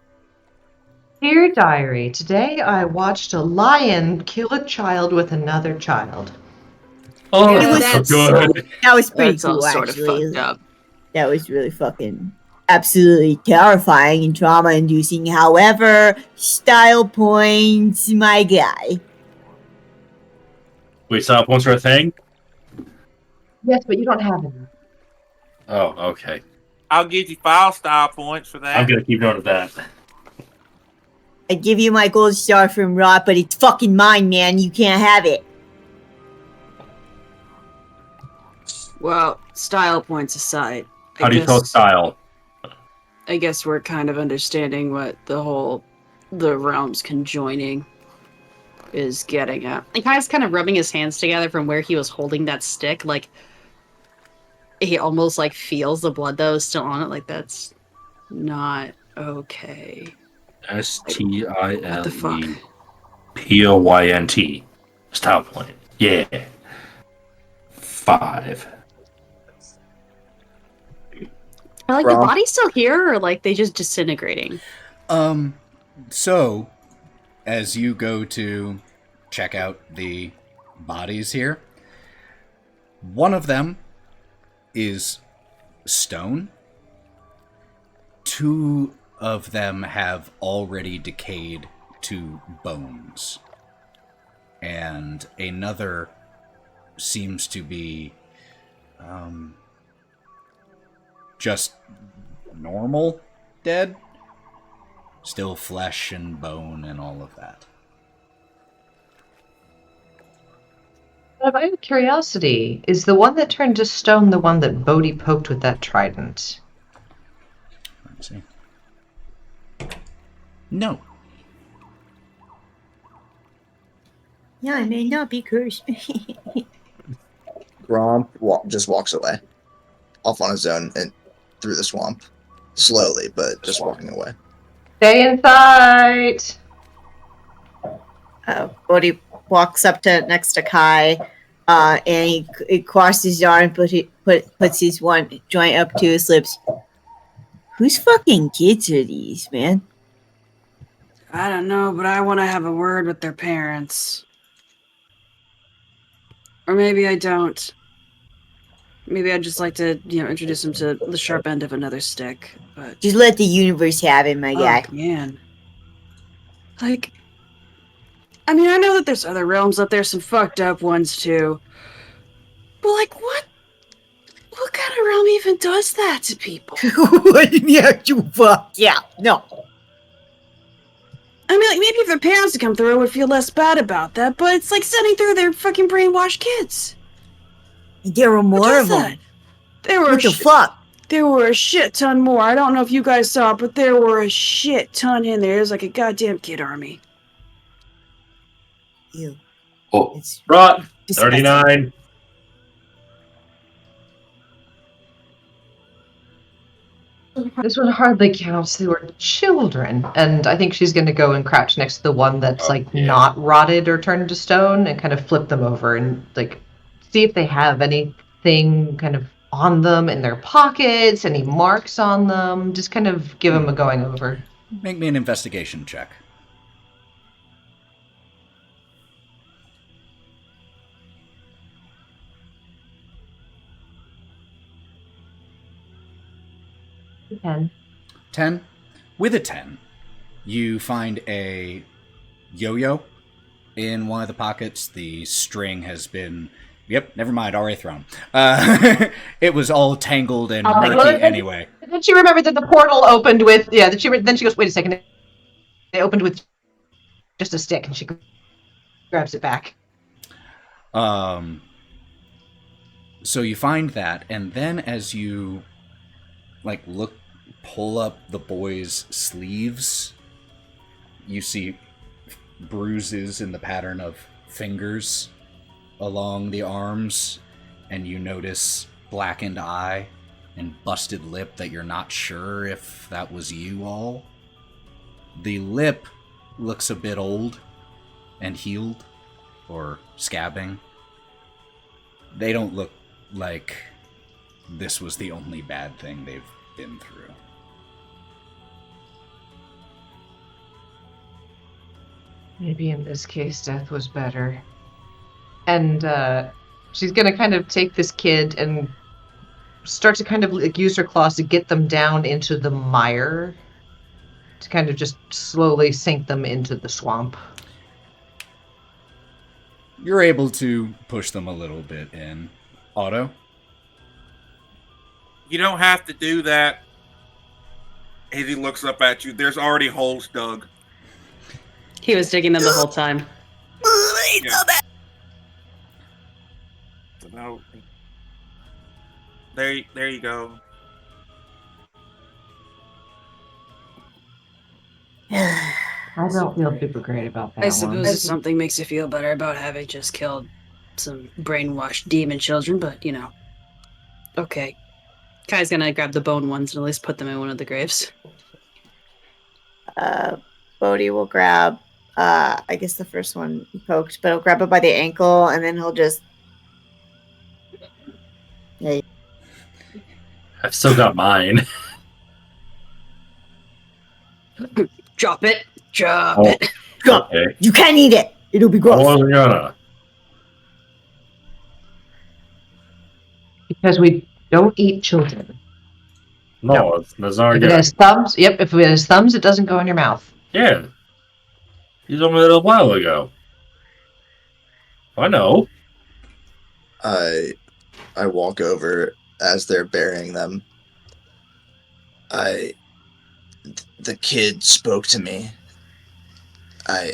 Dear Diary, today I watched a lion kill a child with another child. Oh, Yeah, that's so good. That was pretty That's all cool, sort of actually. fucked up. That was really fucking absolutely terrifying and trauma-inducing. However, style points, my guy. Wait, stop points for a thing? Yes, but you don't have any. Oh, okay. I'll give you 5 style points for that. I'm gonna keep note of that. I give you my gold star from Wraught, but it's fucking mine, man. You can't have it. Well, style points aside, How do you tell style? I guess we're kind of understanding what the realms conjoining is getting at. And Kai's kind of rubbing his hands together from where he was holding that stick, like he almost like feels the blood that was still on it. Like that's not okay. STILEPOYNT. Style point. Yeah. 5. Are like the body's still here, or like they just disintegrating? So, as you go to check out the bodies here, one of them is stone. 2 of them have already decayed to bones. And another seems to be just normal dead. Still flesh and bone and all of that. Out of curiosity, is the one that turned to stone the one that Bodhi poked with that trident? Let's see. No. Yeah, I may not be cursed. Gromp just walks away, off on his own and through the swamp, slowly, but just walking away. Stay in sight! Bodhi walks up to next to Kai, and he crosses his arm, puts his one joint up to his lips. Whose fucking kids are these, man? I don't know, but I want to have a word with their parents. Or maybe I don't. Maybe I'd just like to, introduce them to the sharp end of another stick. But Just let the universe have it, my guy. Man. Like, I mean, I know that there's other realms out there, some fucked up ones too. But like, what kind of realm even does that to people? What in the actual fuck? Yeah, no. I mean, like, maybe if their parents had come through, I would feel less bad about that, but it's like sending through their fucking brainwashed kids. There were more of them. There were What the fuck? There were a shit ton more. I don't know if you guys saw it, but there were a shit ton in there. It was like a goddamn kid army. Ew. Oh, It's Wraught, disgusting. 39. This one hardly counts. They were children. And I think she's going to go and crouch next to the one that's, not rotted or turned to stone and kind of flip them over and, see if they have anything kind of on them in their pockets, any marks on them. Just kind of give them a going over. Make me an investigation check. Ten. 10. With a 10, you find a yo-yo in one of the pockets. The string has been... Yep, never mind, already thrown. It was all tangled and murky anyway. Then she remembered that the portal opened with... Yeah, then she goes, wait a second. It opened with just a stick, and she grabs it back. So you find that, and then as you, pull up the boy's sleeves, you see bruises in the pattern of fingers along the arms, and you notice blackened eye and busted lip that you're not sure if that was you all. The lip looks a bit old and healed, or scabbing. They don't look like this was the only bad thing they've been through. Maybe in this case, death was better. And she's going to kind of take this kid and start to kind of use her claws to get them down into the mire, to kind of just slowly sink them into the swamp. You're able to push them a little bit in. Otto? You don't have to do that. As he looks up at you, there's already holes dug. He was digging them the whole time. Yeah. So now, there you go. I don't feel super great about that I suppose if something makes you feel better about having just killed some brainwashed demon children, but, Okay. Kai's gonna grab the bone ones and at least put them in one of the graves. Bodhi will grab, I guess the first one he poked, but he'll grab it by the ankle and then he'll just... Yeah. I've still got mine. Drop it. Drop Oh. it. Okay. You can't eat it. It'll be I gross. wasn't gonna. Because we don't eat children. No, that's not If good. it has thumbs, if it has thumbs, it doesn't go in your mouth. Yeah. You told me that a while ago. I know. I walk over as they're burying them. The kid spoke to me. I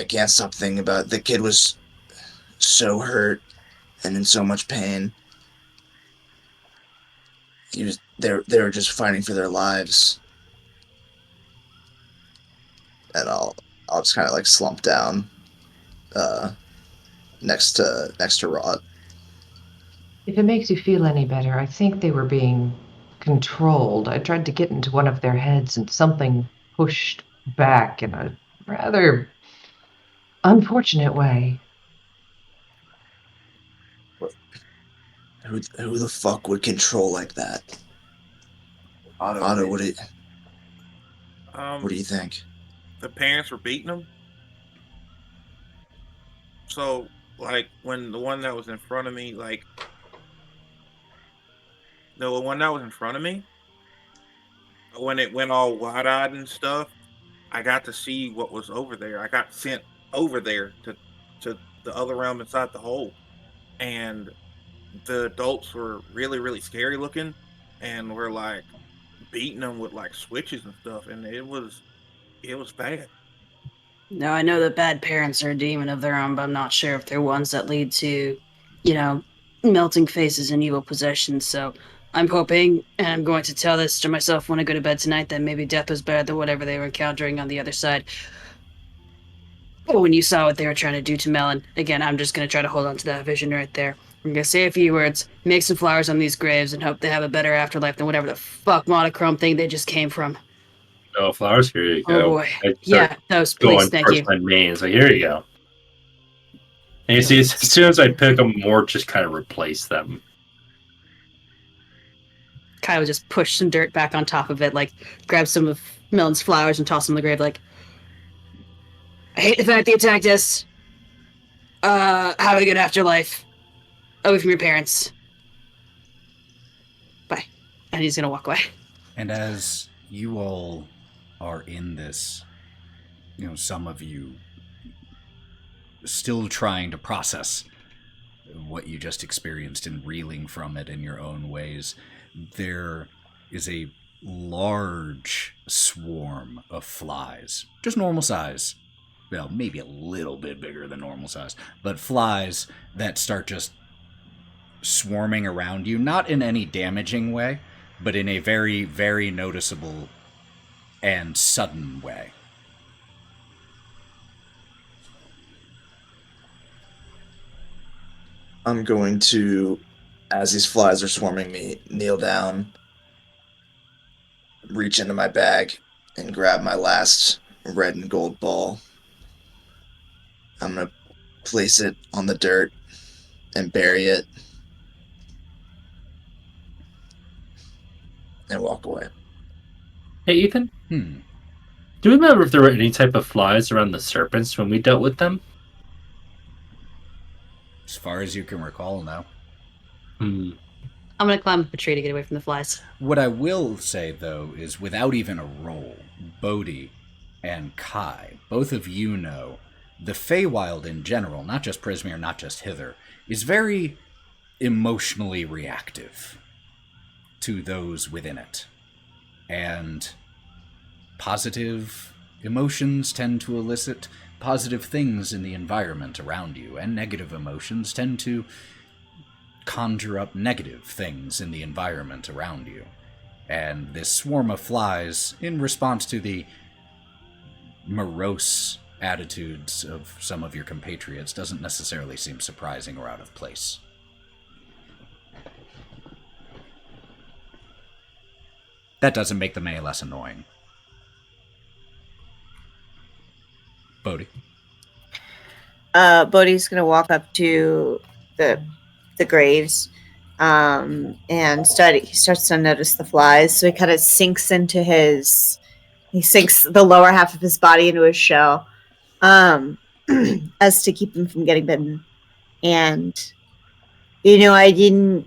can't stop thinking about it. The kid was so hurt and in so much pain. They were just fighting for their lives. And I'll just kind of slump down next to Wraught. If it makes you feel any better, I think they were being controlled. I tried to get into one of their heads and something pushed back in a rather unfortunate way. Who the fuck would control like that? Otto, what do you think? The parents were beating them. So, when the one that was in front of me, when it went all wide-eyed and stuff, I got to see what was over there. I got sent over there to the other realm inside the hole. And the adults were really, really scary looking and were beating them with switches and stuff. And it was bad. Now, I know that bad parents are a demon of their own, but I'm not sure if they're ones that lead to, melting faces and evil possessions. So I'm hoping, and I'm going to tell this to myself when I go to bed tonight, that maybe death was better than whatever they were encountering on the other side. But when you saw what they were trying to do to Melon, again, I'm just going to try to hold on to that vision right there. I'm gonna say a few words, make some flowers on these graves, and hope they have a better afterlife than whatever the fuck monochrome thing they just came from. Oh, flowers. Here you Oh go. boy. I start Yeah, those, please, going thank towards you. my main. So here you go. And you see, as soon as I pick them, more just kind of replace them. Kai would just push some dirt back on top of it, like grab some of Melon's flowers and toss them in the grave, like, I hate the fact that you attacked us. Have a good afterlife. Away from your parents. Bye. And he's gonna walk away. And as you all are in this, some of you still trying to process what you just experienced and reeling from it in your own ways, there is a large swarm of flies, just normal size. Well, maybe a little bit bigger than normal size, but flies that start just swarming around you, not in any damaging way, but in a very, very noticeable and sudden way. I'm going to, as these flies are swarming me, kneel down, reach into my bag, and grab my last red and gold ball. I'm going to place it on the dirt and bury it and walk away. Hey, Ethan? Do you remember if there were any type of flies around the serpents when we dealt with them? As far as you can recall, no. I'm gonna climb up a tree to get away from the flies. What I will say, though, is without even a roll, Bodhi and Kai, both of you know, the Feywild in general, not just Prismere, not just Hither, is very emotionally reactive to those within it. And positive emotions tend to elicit positive things in the environment around you, and negative emotions tend to conjure up negative things in the environment around you. And this swarm of flies, in response to the morose attitudes of some of your compatriots, doesn't necessarily seem surprising or out of place. That doesn't make them any less annoying. Bodhi. Bodhi's gonna walk up to the graves, and he starts to notice the flies. So he kind of sinks the lower half of his body into his shell, as to keep him from getting bitten. And I didn't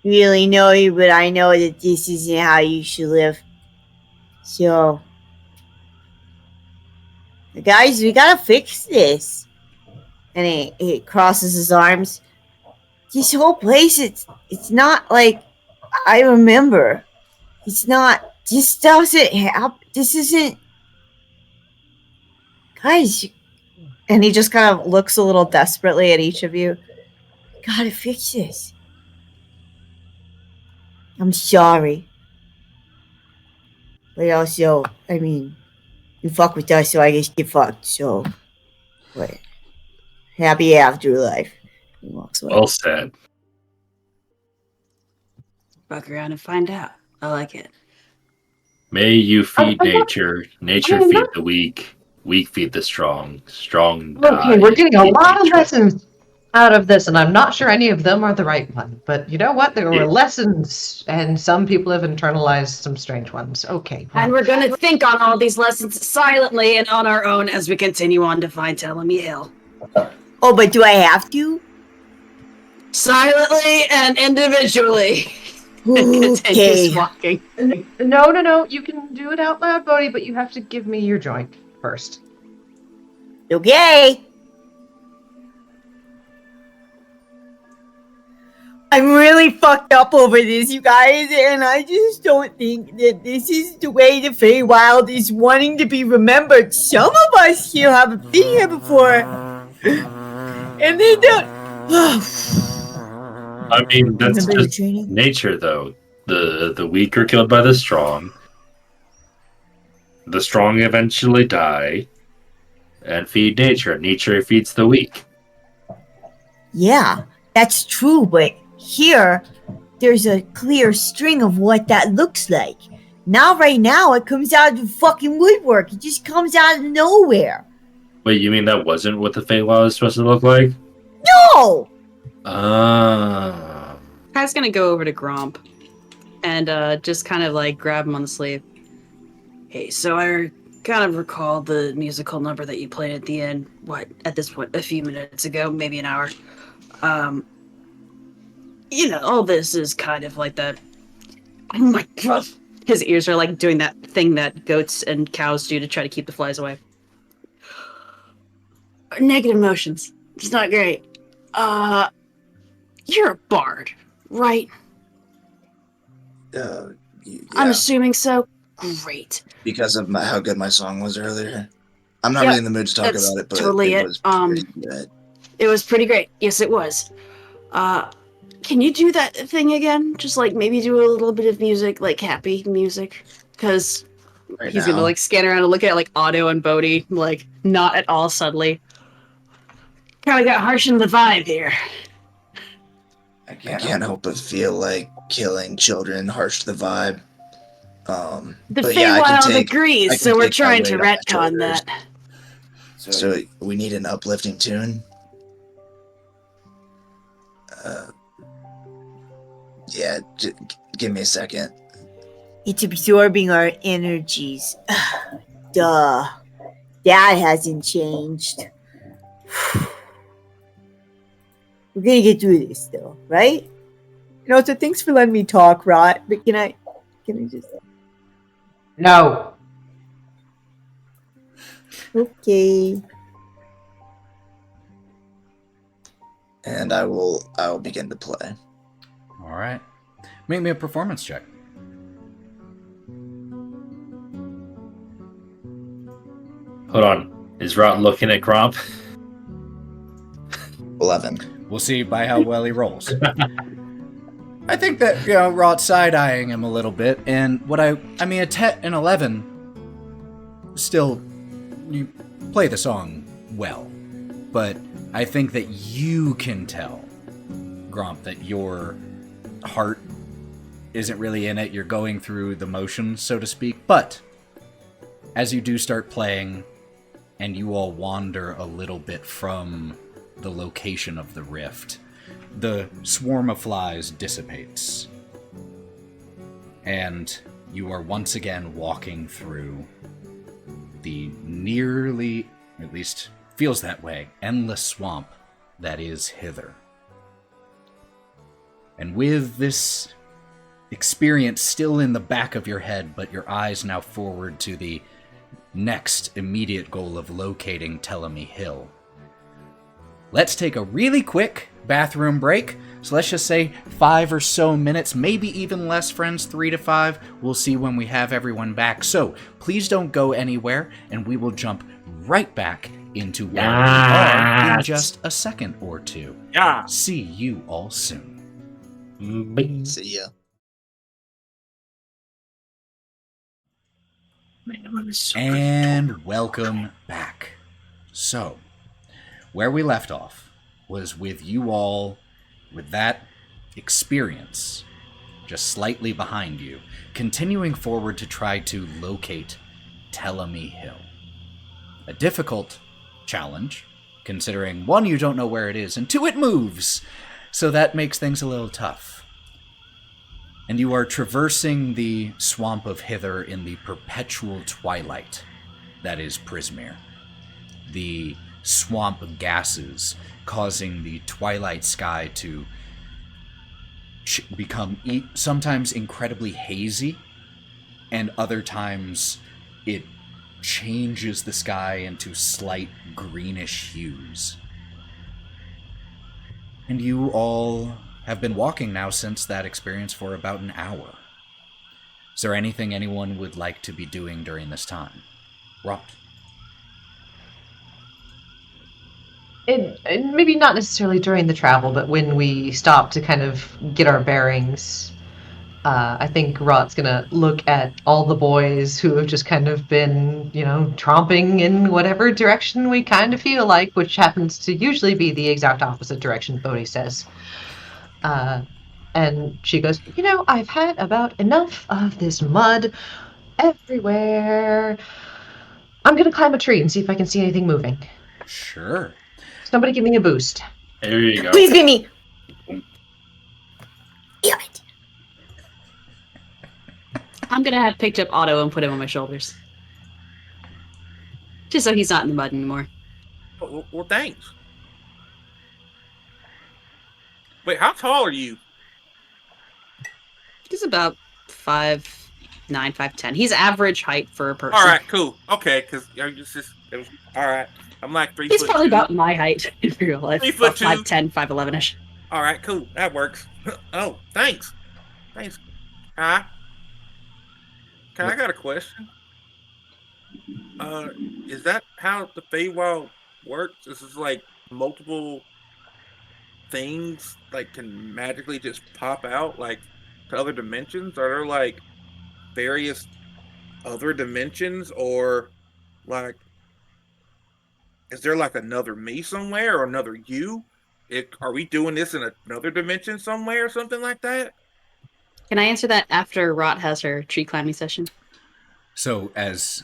really know you, but I know that this isn't how you should live. So, guys, we gotta fix this. And he crosses his arms. This whole place, it's not like I remember. It's not. This doesn't happen. This isn't. Guys. And he just kind of looks a little desperately at each of you. Gotta fix this. I'm sorry. But also, I mean, you fuck with us, so I guess you fucked. So, what? Happy afterlife. He walks away. Well said. Fuck around and find out. I like it. May you feed nature. Nature feed the weak. Weak feed the strong. Strong die. Okay, we're getting a lot of lessons out of this, and I'm not sure any of them are the right one. But you know what? There were lessons, and some people have internalized some strange ones. Okay. Well. And we're gonna think on all these lessons silently and on our own as we continue on to find Telemy Hill. Oh, but do I have to? Silently and individually. Okay. Continues walking. No. You can do it out loud, Bodhi, but you have to give me your joint first. Okay. I'm really fucked up over this, you guys, and I just don't think that this is the way the Feywild is wanting to be remembered. Some of us here haven't been here before, and they don't. I mean, that's just nature, though. The weak are killed by the strong. The strong eventually die and feed nature. Nature feeds the weak. Yeah, That's true, but here, there's a clear string of what that looks like. Now, right now, it comes out of the fucking woodwork. It just comes out of nowhere. Wait, you mean that wasn't what the Feywild was supposed to look like? No! Kai's gonna go over to Gromp and just kind of like grab him on the sleeve. Hey, so I kind of recall the musical number that you played at the end. What, at this point, a few minutes ago, maybe an hour. You know, all this is kind of like that. Oh my god. His ears are like doing that thing that goats and cows do to try to keep the flies away. Negative emotions. It's not great. You're a bard, right? Yeah. I'm assuming so. Great. Because of how good my song was earlier. I'm not Yep, really in the mood to talk that's about it, but totally it it. was pretty good. It was pretty great. Yes, it was. Can you do that thing again? Just like maybe do a little bit of music, like happy music? Because Right he's now. gonna like scan around and look at like Otto and Bodhi, like not at all subtly. Kind of got harsh in the vibe here. I can't help but feel like killing children harshed the vibe. The but yeah, I Feywild can agrees, I so can we're take my trying to weight on my retcon shoulders. that. So we need an uplifting tune. Yeah, give me a second. It's absorbing our energies. Duh. That hasn't changed. We're gonna get through this, though, right? So thanks for letting me talk, Wraught. But can I just... No. Okay. And I will begin to play. All right. Make me a performance check. Hold on. Is Wraught looking at Gromp? 11. We'll see by how well he rolls. I think that, Wrought side-eyeing him a little bit, and I mean, a 10 and 11, still, you play the song well, but I think that you can tell, Gromp, that your heart isn't really in it. You're going through the motions, so to speak, but as you do start playing, and you all wander a little bit from the location of the rift, the swarm of flies dissipates, and you are once again walking through the nearly, at least feels that way, endless swamp that is hither. And with this experience still in the back of your head, but your eyes now forward to the next immediate goal of locating Telemy Hill, let's take a really quick bathroom break. So let's just say 5 or so minutes, maybe even less, friends, 3 to 5. We'll see when we have everyone back. So please don't go anywhere, and we will jump right back into where we are in just a second or two. Yeah. See you all soon. See ya. And welcome back. So, where we left off was with you all, with that experience just slightly behind you, continuing forward to try to locate Telemy Hill. A difficult challenge, considering 1, you don't know where it is, and 2, it moves, so that makes things a little tough. And you are traversing the swamp of Hither in the perpetual twilight that is Prismere. The swamp gases causing the twilight sky to become sometimes incredibly hazy, and other times it changes the sky into slight greenish hues. And you all have been walking now since that experience for about an hour. Is there anything anyone would like to be doing during this time? Wraught. Maybe not necessarily during the travel, but when we stop to kind of get our bearings, I think Wraught's gonna look at all the boys who have just kind of been, tromping in whatever direction we kind of feel like, which happens to usually be the exact opposite direction Bodhi says. And she goes, I've had about enough of this mud everywhere. I'm gonna climb a tree and see if I can see anything moving. Sure. Somebody give me a boost. There you go. Please be me. Damn it. I'm gonna have picked up Otto and put him on my shoulders. Just so he's not in the mud anymore. Well, thanks. Wait, how tall are you? He's about 5'9", 5'10". He's average height for a person. All right, cool. Okay, because it was all right. I'm like 3 He's foot. probably 2. about my height in real life. 3 foot 2. 5'10", 5'11"ish. All right, cool. That works. Oh, thanks. Hi. I got a question. Is that how the Feywild works? This is like multiple things like can magically just pop out like to other dimensions? Are there like various other dimensions, or like is there like another me somewhere or another you? Are we doing this in another dimension somewhere or something like that? Can I answer that after Wraught has her tree climbing session? So as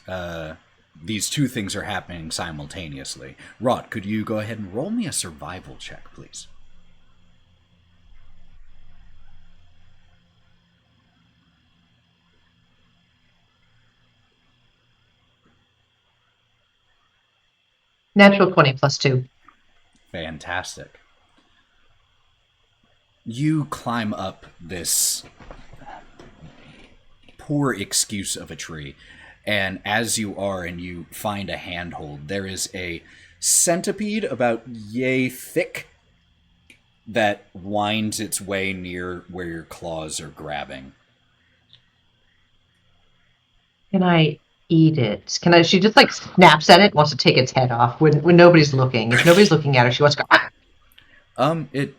these two things are happening simultaneously, Wraught, could you go ahead and roll me a survival check, please? Natural 20 plus 2. Fantastic. You climb up this poor excuse of a tree, and as you are and you find a handhold, there is a centipede about yay thick that winds its way near where your claws are grabbing. Can I eat it? She just like snaps at it, wants to take its head off when nobody's looking. If nobody's looking at her, she wants to go. It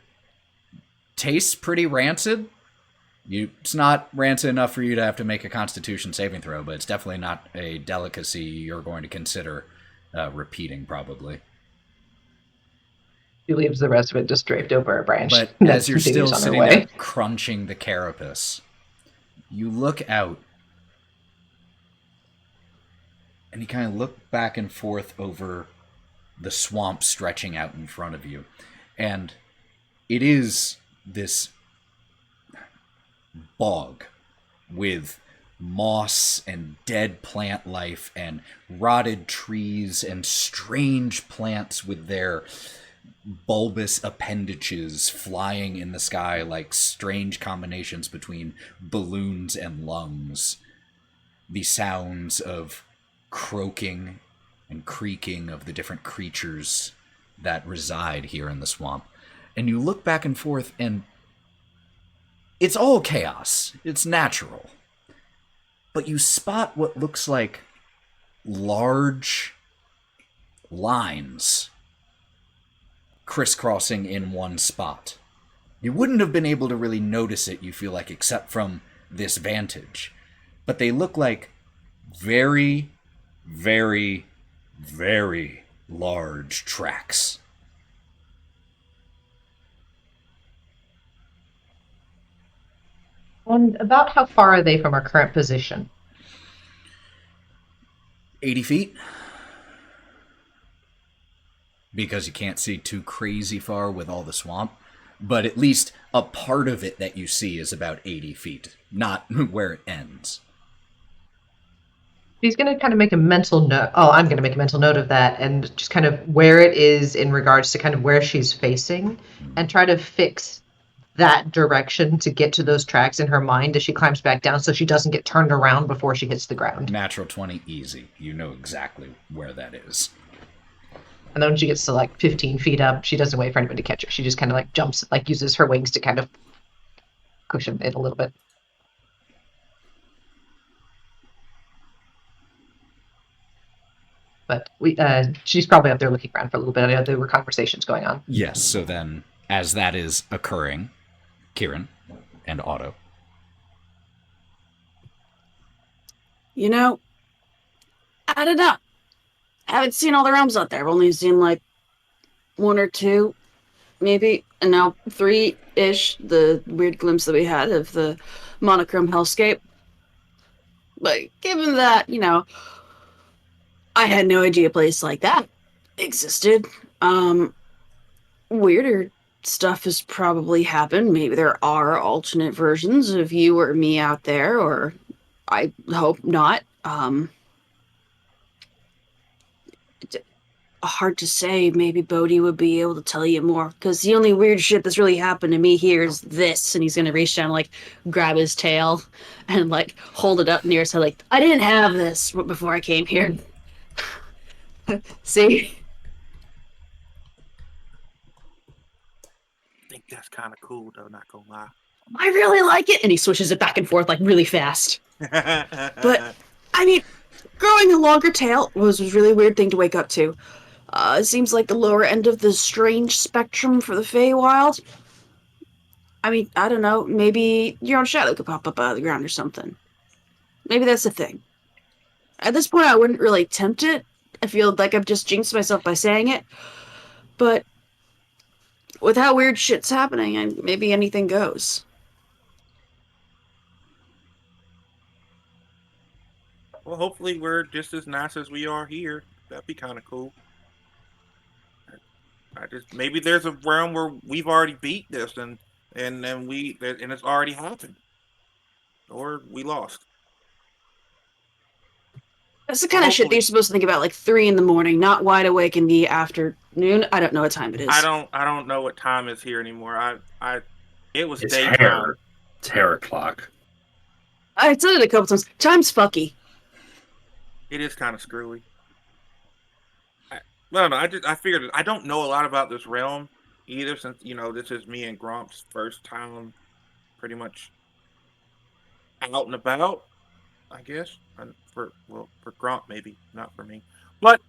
tastes pretty rancid. It's not rancid enough for you to have to make a Constitution saving throw, but it's definitely not a delicacy you're going to consider repeating, probably. She leaves the rest of it just draped over a branch. But as you're still sitting there crunching the carapace, you look out and you kind of look back and forth over the swamp stretching out in front of you. And it is this bog with moss and dead plant life and rotted trees and strange plants with their bulbous appendages flying in the sky like strange combinations between balloons and lungs. The sounds of croaking and creaking of the different creatures that reside here in the swamp. And you look back and forth, and it's all chaos. It's natural. But you spot what looks like large lines crisscrossing in one spot. You wouldn't have been able to really notice it, you feel like, except from this vantage. But they look like very, very, very large tracks. And about how far are they from our current position? 80 feet. Because you can't see too crazy far with all the swamp. But at least a part of it that you see is about 80 feet, not where it ends. She's going to kind of make a mental note. Oh, I'm going to make a mental note of that and just kind of where it is in regards to kind of where she's facing and try to fix that direction to get to those tracks in her mind as she climbs back down so she doesn't get turned around before she hits the ground. Natural 20, easy. You know exactly where that is. And then when she gets to like 15 feet up, she doesn't wait for anybody to catch her. She just kind of like jumps, like uses her wings to kind of cushion it a little bit. But she's probably up there looking around for a little bit. I know there were conversations going on. Yes, so then, as that is occurring, Kieren and Otto. You know, I don't know. I haven't seen all the realms out there. I've only seen like one or two, maybe, and now three-ish, the weird glimpse that we had of the monochrome hellscape. But given that, I had no idea a place like that existed. Weirder stuff has probably happened. Maybe there are alternate versions of you or me out there, or I hope not. Hard to say. Maybe Bodhi would be able to tell you more, because the only weird shit that's really happened to me here is this. And he's gonna reach down, like, grab his tail and like hold it up near his head, like, I didn't have this before I came here. See? I think that's kind of cool, though. Not gonna lie. I really like it. And he swishes it back and forth like really fast. But I mean, growing a longer tail was a really weird thing to wake up to. It seems like the lower end of the strange spectrum for the Feywild. I mean, I don't know. Maybe your own shadow could pop up out of the ground or something. Maybe that's the thing. At this point, I wouldn't really tempt it. I feel like I've just jinxed myself by saying it. But with how weird shit's happening, maybe anything goes. Well, hopefully we're just as nice as we are here. That'd be kind of cool. Maybe there's a realm where we've already beat this and it's already happened, or we lost. That's the kind of shit that you're supposed to think about like 3 a.m, not wide awake in the afternoon. I don't know what time it is. I don't know what time is here anymore. It was It's daytime. It's hair o'clock. I said it a couple times. Time's fucky. It is kind of screwy. I figured I don't know a lot about this realm either, since this is me and Gromp's first time, pretty much out and about. I guess for Gromp maybe, not for me, but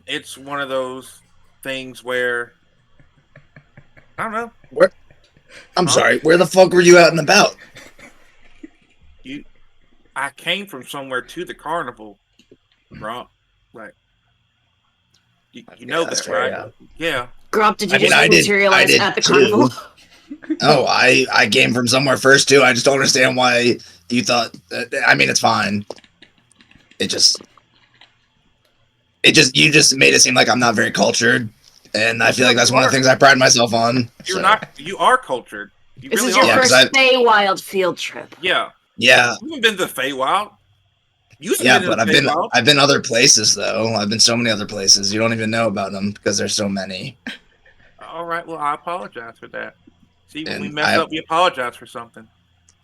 it's one of those things where I don't know. I'm sorry. Where the fuck were you out and about? I came from somewhere to the carnival, Gromp. Like, you know that, fair, right? Yeah. Gromp, did you I did materialize at the carnival? Oh, I came from somewhere first too. I just don't understand why you thought. I mean, it's fine. You just made it seem like I'm not very cultured, and I feel like that's one of the things I pride myself on. You're not. You are cultured. You This really is your are. first Feywild field trip. Yeah. Yeah. You haven't been to the Feywild. But I've been other places though. I've been so many other places. You don't even know about them because there's so many. All right. Well, I apologize for that. See, when we And mess up, we apologize for something.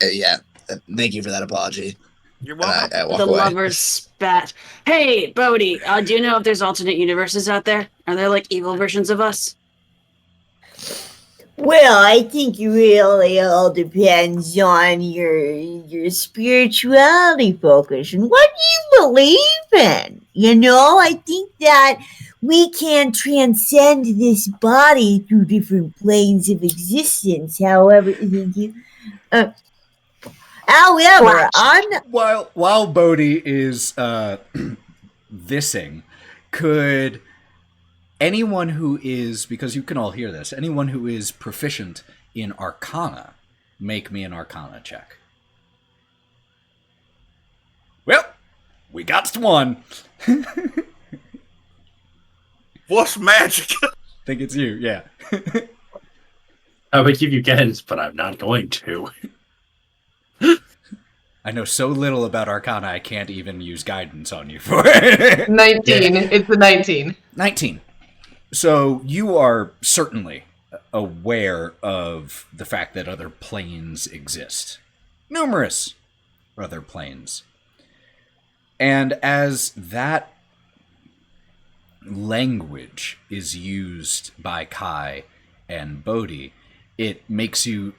Yeah. Thank you for that apology. You're welcome. I walk The away. lovers spat. Hey, Bodhi, do you know if there's alternate universes out there? Are there like evil versions of us? Well, I think it really all depends on your spirituality focus and what you believe in. I think that we can transcend this body through different planes of existence. However, While Bodhi is thising, could anyone who is, because you can all hear this, anyone who is proficient in Arcana, make me an Arcana check. Well, we got one. What's magic? I think it's you, yeah. I would give you guidance, but I'm not going to. I know so little about Arcana, I can't even use guidance on you for it. 19. It's the 19. 19. So you are certainly aware of the fact that other planes exist. Numerous other planes. And as that language is used by Kai and Bodhi, it makes you,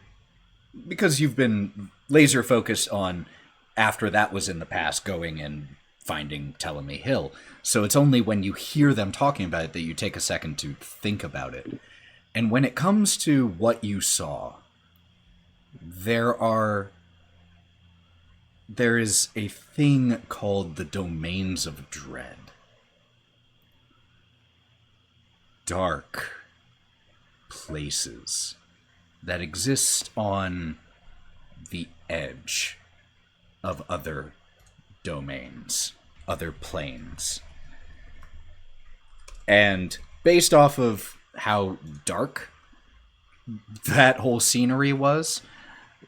because you've been laser focused on, after that was in the past, going and finding Telemy Hill. So it's only when you hear them talking about it that you take a second to think about it. And when it comes to what you saw, there are there is a thing called the Domains of Dread. Dark places that exist on the edge of other domains, other planes. And based off of how dark that whole scenery was,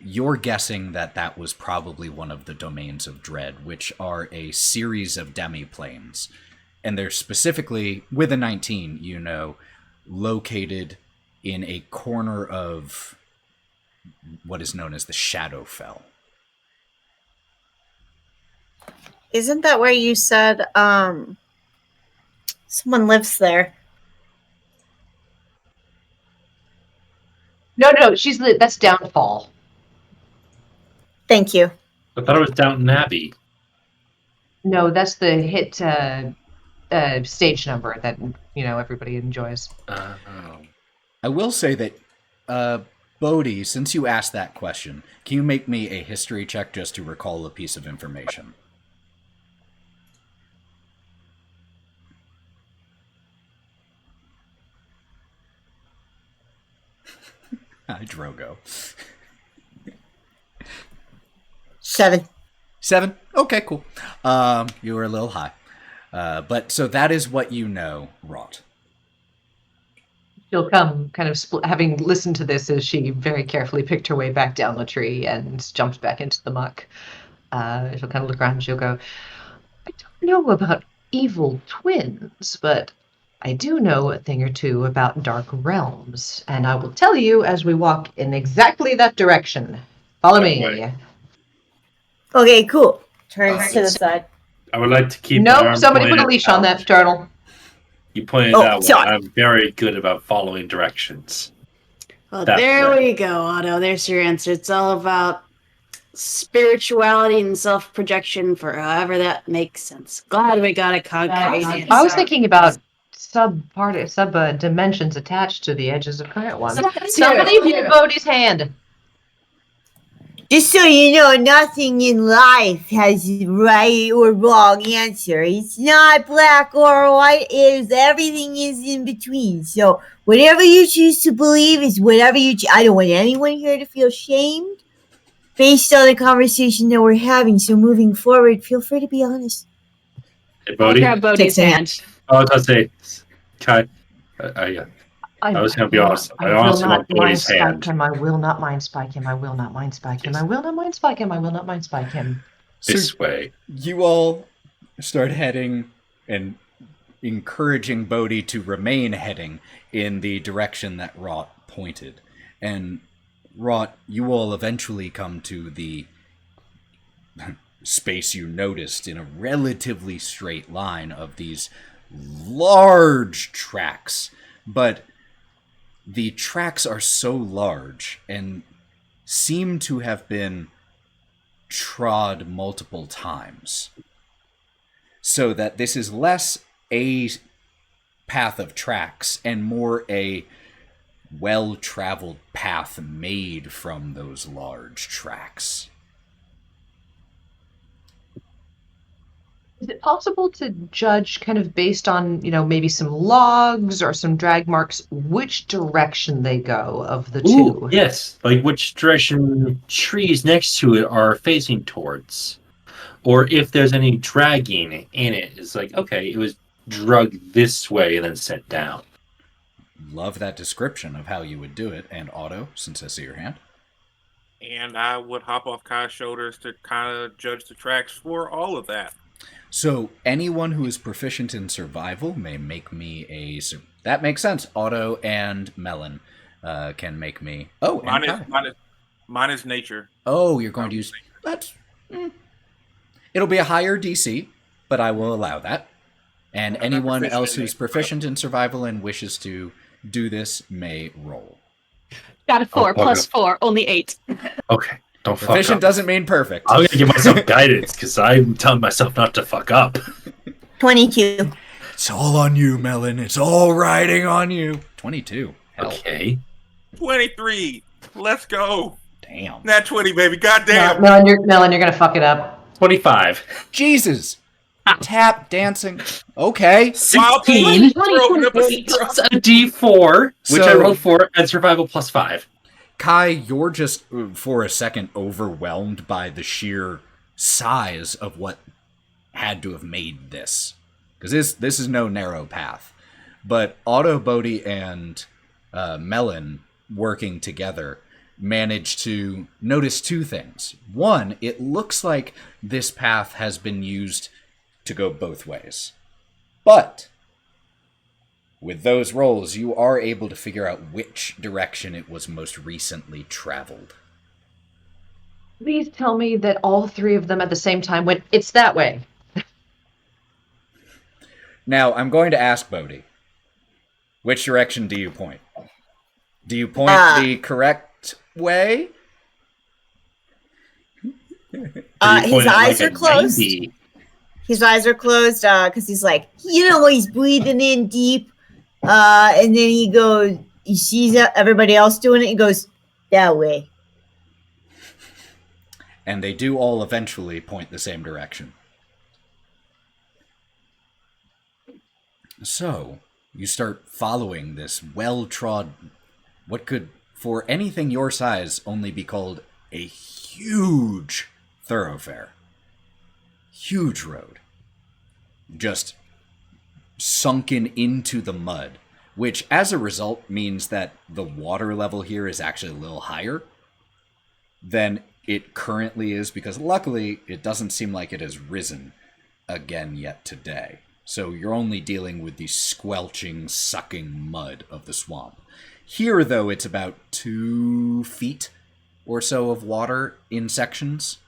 you're guessing that that was probably one of the Domains of Dread, which are a series of demiplanes. And they're specifically, with a 19, you know, located in a corner of what is known as the Shadowfell. Isn't that where you said someone lives there? No, that's Downfall. Thank you. I thought it was Downton Abbey. No, that's the hit stage number that everybody enjoys. I will say that, Bodhi, since you asked that question, can you make me a history check just to recall a piece of information? Hi, Drogo. 7. 7? Okay, cool. You were a little high. But so that is what you know, Wraught. She'll come kind of having listened to this as she very carefully picked her way back down the tree and jumped back into the muck. She'll kind of look around and she'll go, I don't know about evil twins, but I do know a thing or two about dark realms, and I will tell you as we walk in exactly that direction. Follow me. Okay, cool. Turns to the side. I would like to keep. Nope, somebody put a leash on that turtle. You pointed out well, I'm very good about following directions. Well, there we go, Otto. There's your answer. It's all about spirituality and self-projection for however that makes sense. Glad we got a concrete answer. I was thinking about sub dimensions attached to the edges of current ones. Somebody hold Bodhi's hand. Just so you know, nothing in life has a right or wrong answer. It's not black or white. Everything is in between. So whatever you choose to believe is whatever you choose. I don't want anyone here to feel shamed based on the conversation that we're having. So moving forward, feel free to be honest. Hey, Bodhi. Grab Bodhi's hand. Oh, I was going to say, Kai, I was going to be honest. I honestly want Bodhi's hand. I will not mind spike him. I will not mind spike him. I will not mind spike him. I will not mind spike him. This way. You all start heading and encouraging Bodhi to remain heading in the direction that Wraught pointed. And Wraught, you all eventually come to the space you noticed in a relatively straight line of these large tracks. But the tracks are so large and seem to have been trod multiple times. So that this is less a path of tracks and more a well-traveled path made from those large tracks. Is it possible to judge kind of based on, maybe some logs or some drag marks, which direction they go of the two? Yes, like which direction trees next to it are facing towards. Or if there's any dragging in it. It's like, okay, it was drugged this way and then sent down. Love that description of how you would do it. And Otto, since I see your hand. And I would hop off Kai's shoulders to kind of judge the tracks for all of that. So anyone who is proficient in survival may make me a... That makes sense. Otto and Melon can make me... Oh, mine is nature. Oh, you're going to use... That's... It'll be a higher DC, but I will allow that. And anyone else who's proficient in survival and wishes to do this may roll. Got a 4 plus 4, only 8. Okay. Don't fuck up. Proficient doesn't mean perfect. I'm going to give myself guidance because I'm telling myself not to fuck up. 22. It's all on you, Melon. It's all riding on you. 22. Hell. Okay. 23. Let's go. Damn. Nat 20, baby. Goddamn. Melon, you're gonna fuck it up. 25. Jesus. Tap dancing. Okay. 16 Throwing up a plus a D4, which I So- rolled for, and survival plus 5. Kai, you're just, for a second, overwhelmed by the sheer size of what had to have made this. Because this is no narrow path. But Otto, Bodhi, and Melon, working together, managed to notice two things. One, it looks like this path has been used to go both ways. But with those rolls, you are able to figure out which direction it was most recently traveled. Please tell me that all three of them at the same time went, it's that way. Now, I'm going to ask Bodhi, which direction do you point? Do you point the correct way? His eyes are closed. 90. His eyes are closed because he's like, he's breathing in deep. And then he sees everybody else doing it and goes, that way. And they do all eventually point the same direction. So, you start following this well-trod, what could, for anything your size, only be called a huge thoroughfare. Huge road. Just sunken into the mud, which as a result means that the water level here is actually a little higher than it currently is, because luckily it doesn't seem like it has risen again yet today. So you're only dealing with the squelching, sucking mud of the swamp. Here, though, it's about 2 feet or so of water in sections.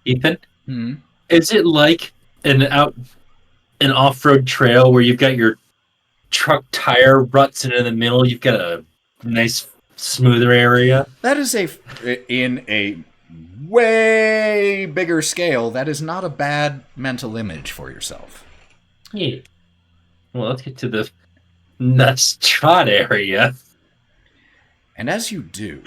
Ethan, Hmm. is it like an off-road trail where you've got your truck tire ruts, and in the middle you've got a nice smoother area? That is in a way bigger scale, that is not a bad mental image for yourself. Yeah. Well, let's get to the nuts trot area. And as you do,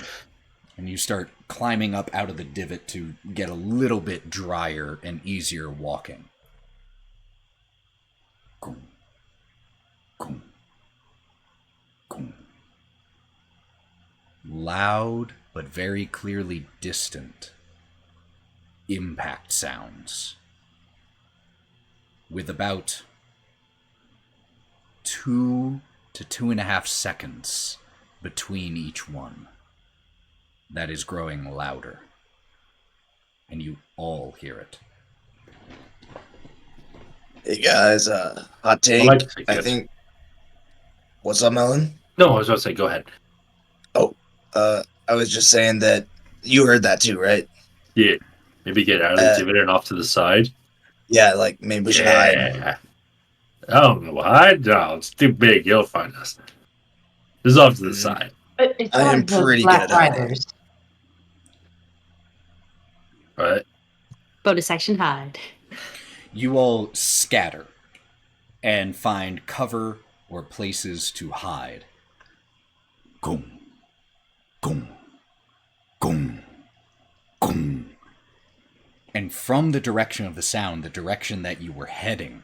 and you start climbing up out of the divot to get a little bit drier and easier walking. Goom, goom, goom. Loud, but very clearly distant impact sounds. With about 2 to 2.5 seconds between each one. That is growing louder. And you all hear it. Hey guys, hot take. like to take I this. think. What's up, Melon? No, I was about to say, go ahead. I was just saying that you heard that too, right? Yeah. Maybe get out of the divot and off to the side. Yeah, like maybe we should hide. Yeah. Oh, no, hide? No, it's too big. You'll find us. Just off to the side. But it's I am not those pretty Black good at hiding. Riders. Right? Bonus action hide. You all scatter and find cover or places to hide. Goom, goom, goom, goom. And from the direction of the sound, the direction that you were heading,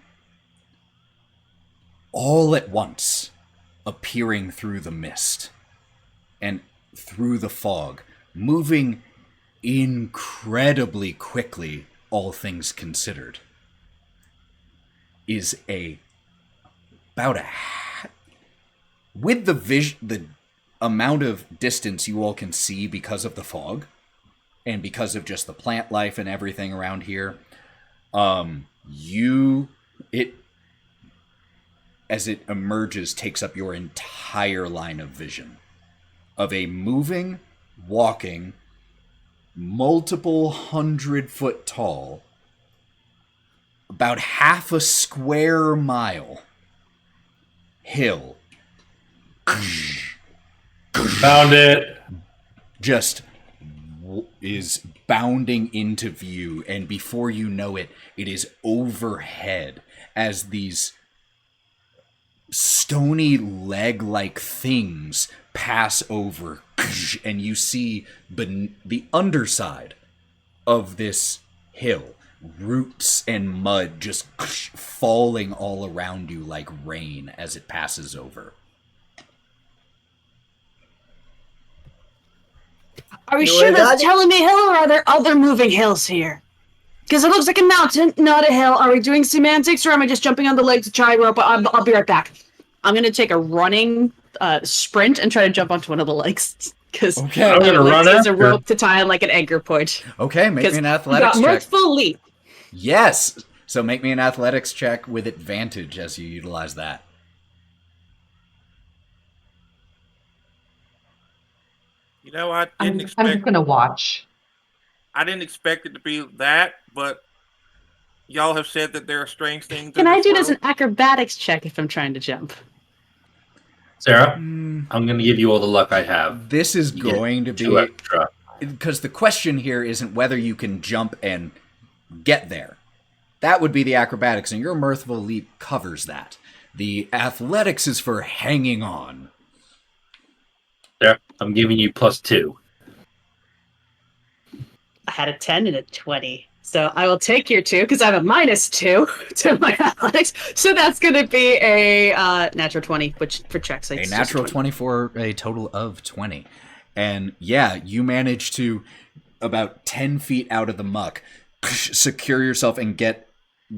all at once, appearing through the mist and through the fog, moving incredibly quickly, all things considered, is with the amount of distance you all can see because of the fog and because of just the plant life and everything around here, as it emerges, takes up your entire line of vision of a moving, walking, multiple 100-foot tall, about half a square mile hill. Found it. Just is bounding into view, and before you know it, it is overhead as these stony leg-like things pass over and you see the underside of this hill, roots and mud just falling all around you like rain as it passes over. Are we You sure wanna that's dodge? Telemy Hill, or are there other moving hills here? Because it looks like a mountain, not a hill. Are we doing semantics, or am I just jumping on the leg to try rope? I'll be right back. I'm gonna take a running sprint and try to jump onto one of the legs. Because Okay. I'm gonna run use a after. rope to tie on like an anchor point. Okay, make me an Got athletics check. mirthful leap. Yes. So make me an athletics check with advantage as you utilize that. You know, I I'm didn't just expect. gonna watch. I didn't expect it to be that, but y'all have said that there are strange things. Can in I this do it as an world. acrobatics check if I'm trying to jump? Sarah, I'm going to give you all the luck I have. This is You get going to 2 be... extra. Because the question here isn't whether you can jump and get there. That would be the acrobatics, and your mirthful leap covers that. The athletics is for hanging on. Sarah, I'm giving you +2. I had a 10 and a 20. So I will take your 2 because I have a -2 to my athletics. So that's going to be a natural 20, which for checks. A natural 20 for a total of 20. And yeah, you manage to, about 10 feet out of the muck, secure yourself and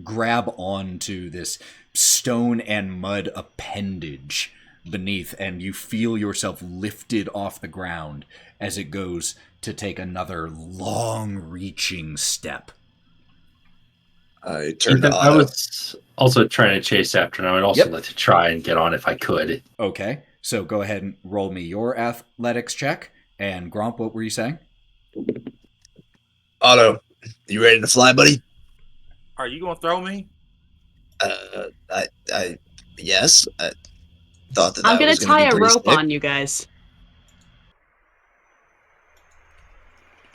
grab onto this stone and mud appendage beneath, and you feel yourself lifted off the ground as it goes to take another long-reaching step. I turned to Ethan, I Otto. was also trying to chase after, and I would also Yep. like to try and get on if I could. Okay, so go ahead and roll me your athletics check. And Gromp, what were you saying? Otto, you ready to fly, buddy? Are you gonna throw me? Yes. I thought that I'm that going was to gonna tie be a pretty rope sick. on you guys.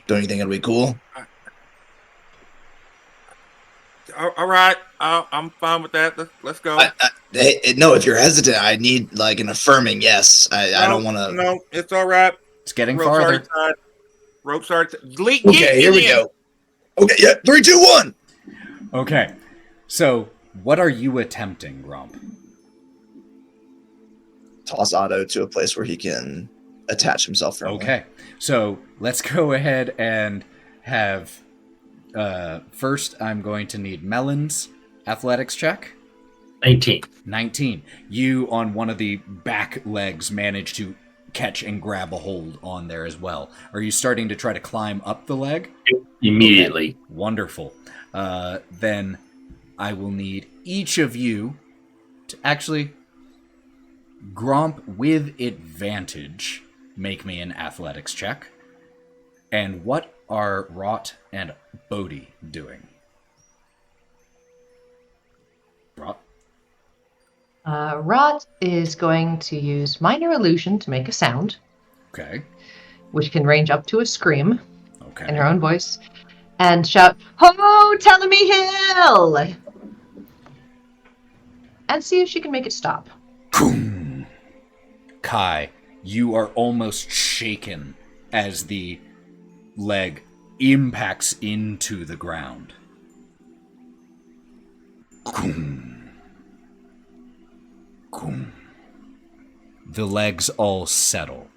Don't you think it'll be cool? All right, I'm fine with that. Let's go. No, if you're hesitant, I need like an affirming yes. I don't want to. No, it's all right. It's getting Ropes farther. already tied. Ropes are leap. Okay, here we go. Okay, yeah, 3, 2, 1. Okay, so what are you attempting, Gromp? Toss Otto to a place where he can attach himself firmly. Okay, so let's go ahead and have... first, I'm going to need Melon's athletics check. 19. 19. You, on one of the back legs, manage to catch and grab a hold on there as well. Are you starting to try to climb up the leg? Immediately. Okay, wonderful. Then I will need each of you to actually... Gromp, with advantage, make me an athletics check. And what are Wraught and Bodhi doing? Wraught? Wraught is going to use minor illusion to make a sound, Okay. which can range up to a scream Okay. in her own voice, and shout, "Ho, Telemy Hill!" and see if she can make it stop. Kai, you are almost shaken as the leg impacts into the ground. The legs all settle,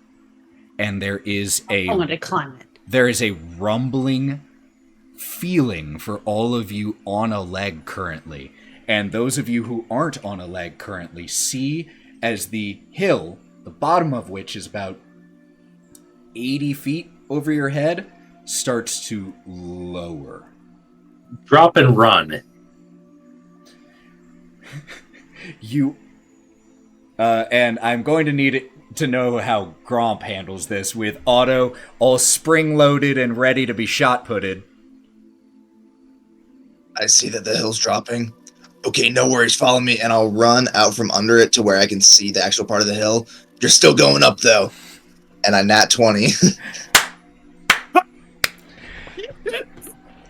and there is I want to climb it. there is a rumbling feeling for all of you on a leg currently. And those of you who aren't on a leg currently see as the hill, the bottom of which is about 80 feet over your head, starts to lower. Drop and run. You, and I'm going to need it to know how Gromp handles this, with Otto all spring-loaded and ready to be shot-putted. I see that the hill's dropping. Okay, no worries. Follow me, and I'll run out from under it to where I can see the actual part of the hill. You're still going up, though. And I nat 20.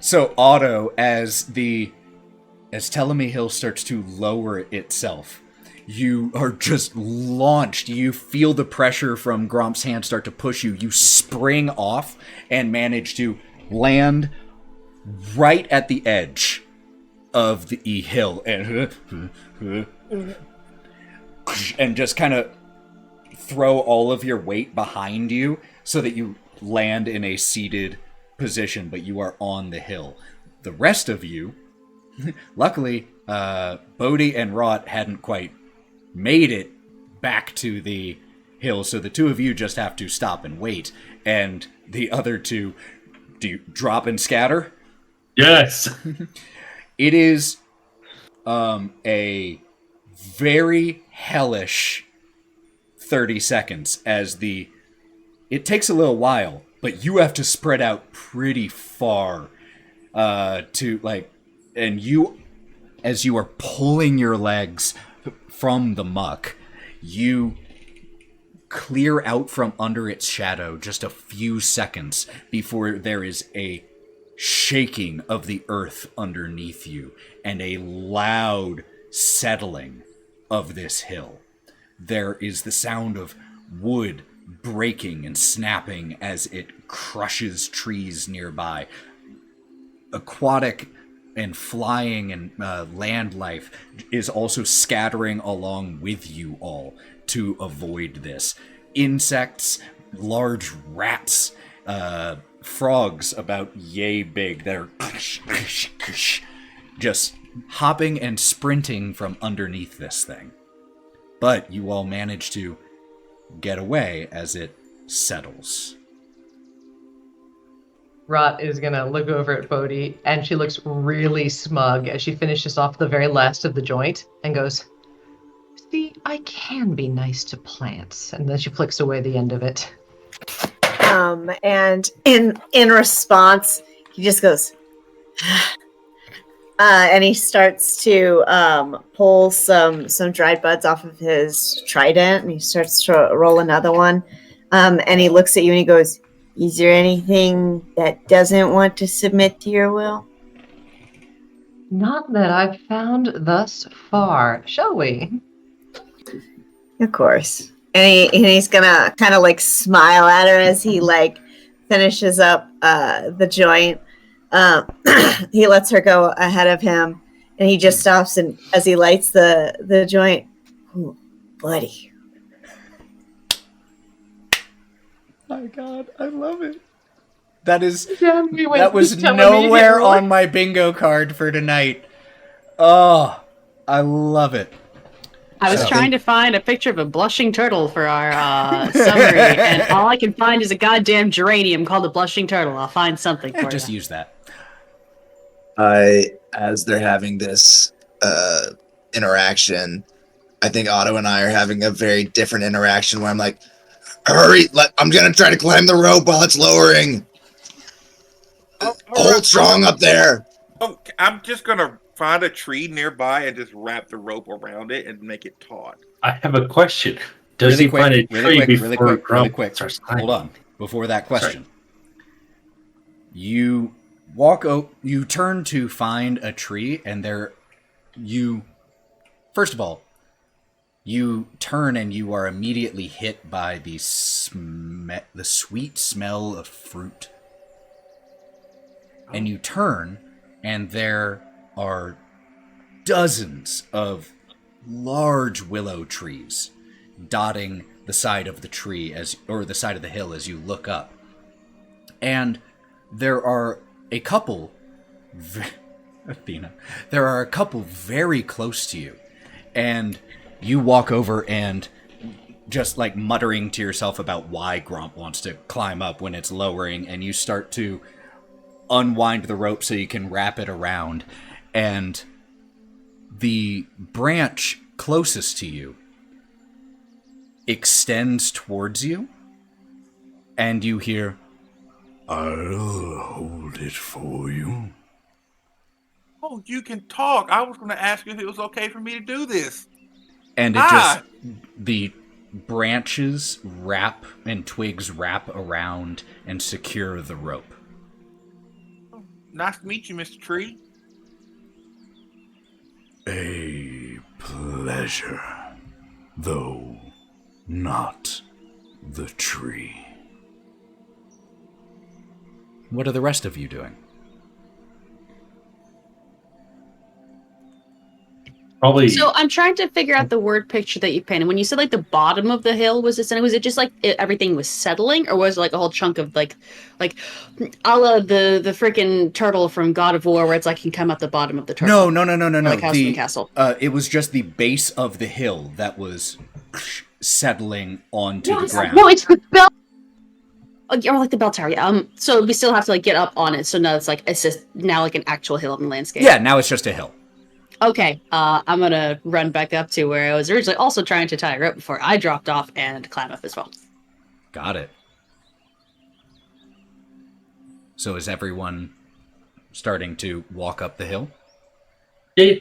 So Otto, as Telemy Hill starts to lower itself, you are just launched. You feel the pressure from Gromp's hand start to push you. You spring off and manage to land right at the edge of the hill and just kind of throw all of your weight behind you so that you land in a seated position, but you are on the hill. The rest of you, luckily, Bodhi and Wraught hadn't quite made it back to the hill, so the two of you just have to stop and wait, and the other two, do you drop and scatter? Yes. It is a very hellish 30 seconds as it takes a little while, but you have to spread out pretty far and you, as you are pulling your legs from the muck, you clear out from under its shadow just a few seconds before there is a shaking of the earth underneath you and a loud settling of this hill. There is the sound of wood breaking and snapping as it crushes trees nearby. Aquatic and flying and land life is also scattering along with you all to avoid this. Insects, large rats, frogs about yay big, they're just hopping and sprinting from underneath this thing. But you all manage to get away as it settles. Wraught is going to look over at Bodhi, and she looks really smug as she finishes off the very last of the joint and goes, "See, I can be nice to plants." And then she flicks away the end of it. And in response, he just goes, and he starts to pull some dried buds off of his trident, and he starts to roll another one. And he looks at you and he goes, "Is there anything that doesn't want to submit to your will?" Not that I've found thus far. Shall we? Of course. And he's gonna kind of like smile at her as he like finishes up the joint. He lets her go ahead of him, and he just stops, and as he lights the joint, "Ooh, buddy." My God, I love it. That That was nowhere on my bingo card for tonight. Oh, I love it. I was trying to find a picture of a blushing turtle for our summary, and all I can find is a goddamn geranium called a blushing turtle. I'll find something for Just you. use that. As they're having this interaction, I think Otto and I are having a very different interaction where I'm like, "Hurry, I'm gonna try to climb the rope while it's lowering. Hold strong up there." Oh, I'm just gonna find a tree nearby and just wrap the rope around it and make it taut. I have a question. Does he find a tree before Gromp starts climbing? Hold on. Before that question. You you turn to find a tree, and first of all, you turn and you are immediately hit by the sweet smell of fruit. And you turn, and there are dozens of large willow trees dotting the side of the tree or the side of the hill as you look up. And there are a couple Athena, there are a couple very close to you. And you walk over and just like muttering to yourself about why Gromp wants to climb up when it's lowering, and you start to unwind the rope so you can wrap it around, and the branch closest to you extends towards you, and you hear, "I'll hold it for you." Oh, you can talk. I was going to ask you if it was okay for me to do this. And it the branches wrap and twigs wrap around and secure the rope. Nice to meet you, Mr. Tree. A pleasure. though not the tree. What are the rest of you doing? Probably. So I'm trying to figure out the word picture that you painted. When you said like the bottom of the hill was this, and was it just like everything was settling, or was it like a whole chunk of like a la the freaking turtle from God of War, where it's like you can come out the bottom of the turtle? No. Like House of the Castle. It was just the base of the hill that was settling onto the ground. No, it's the bell. Or like the bell tower. Yeah. So we still have to like get up on it. So now it's just now like an actual hill in the landscape. Yeah, now it's just a hill. Okay, I'm gonna run back up to where I was originally also trying to tie a rope before I dropped off and climb up as well. Got it. So is everyone starting to walk up the hill? Yeah.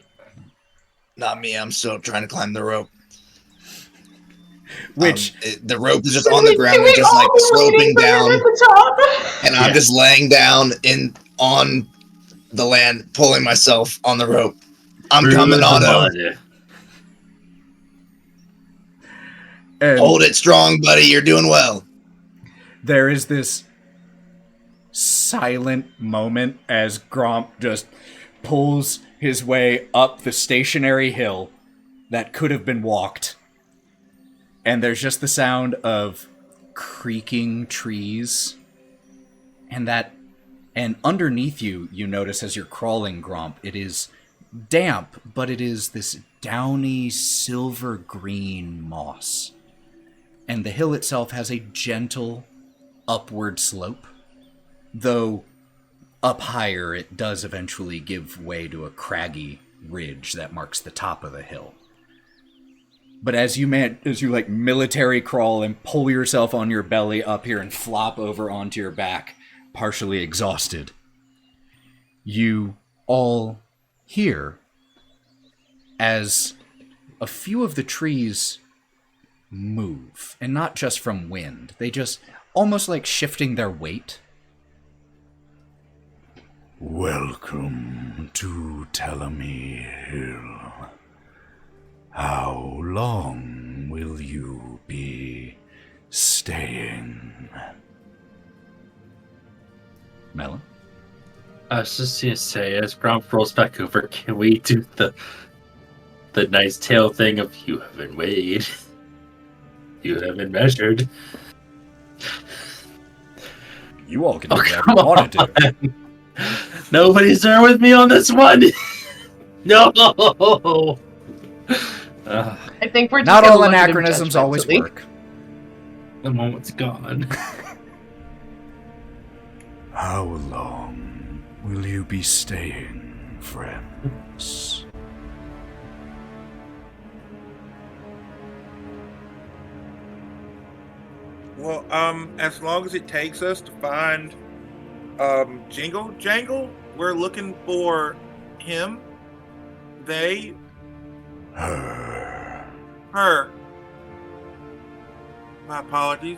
Not me. I'm still trying to climb the rope. Which the rope is just on the ground, and just like sloping down, and I'm just laying down on the land, pulling myself on the rope. I'm coming, Otto. Hold it strong, buddy. You're doing well. There is this silent moment as Gromp just pulls his way up the stationary hill that could have been walked. And there's just the sound of creaking trees. And underneath you notice as you're crawling, Gromp, it is damp, but it is this downy silver green moss. And the hill itself has a gentle upward slope, though up higher it does eventually give way to a craggy ridge that marks the top of the hill. But as you like military crawl and pull yourself on your belly up here and flop over onto your back, partially exhausted, you all hear as a few of the trees move, and not just from wind. They just almost like shifting their weight. Welcome to Telemy Hill. How long will you be staying? Melon? I was just gonna say, as Gromp rolls back over, can we do the nice tail thing of you haven't weighed, you haven't measured? You all can do whatever you want to do. Nobody's there with me on this one. No. I think we're just Not gonna all look at him anachronisms always judgmentally. work. The moment's gone. How long will you be staying, friends? Well, as long as it takes us to find Jingle Jangle, we're looking for him. They. Her. My apologies.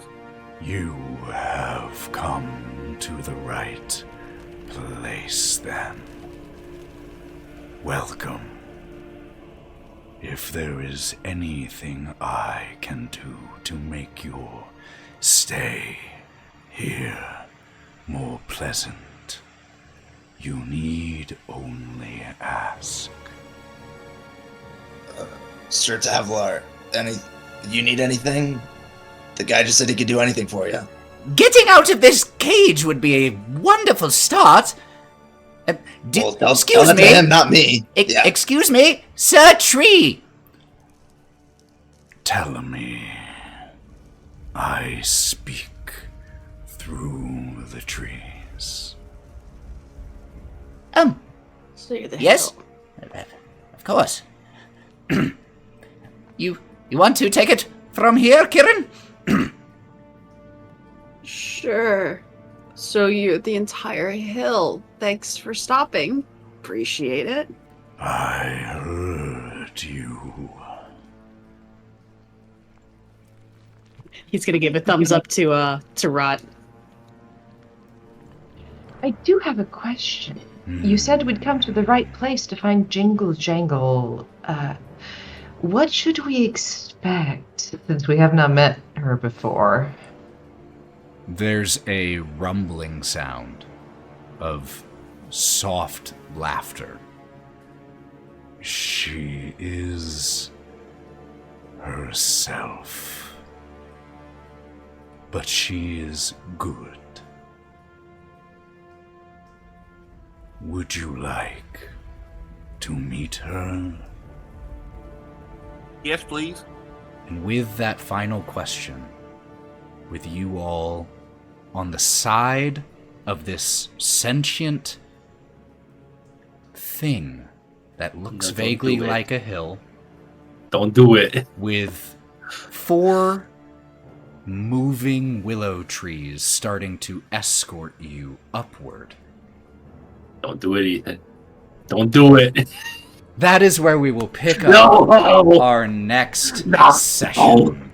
You have come to the right place, then. Welcome. If there is anything I can do to make your stay here more pleasant, you need only ask. Sir Tavlar, you need anything? The guy just said he could do anything for you. Getting out of this cage would be a wonderful start. Tell Excuse that me. to him, not me. Yeah. Excuse me, Sir Tree. Tell me, I speak through the trees. So you're the Yes, hill. of course. You want to take it from here, Kieren? Sure. So you're the entire hill. Thanks for stopping. Appreciate it. I heard you. He's gonna give a thumbs up to Wraught. I do have a question. You said we'd come to the right place to find Jingle Jangle. What should we expect, since we have not met her before? There's a rumbling sound of soft laughter. She is herself. But she is good. Would you like to meet her? Yes, please. And with that final question, with you all on the side of this sentient thing that looks No, don't vaguely do it. like a hill, Don't do it. with 4 moving willow trees starting to escort you upward. Don't do it, Ethan. Don't do it. That is where we will pick up No. our next No. session.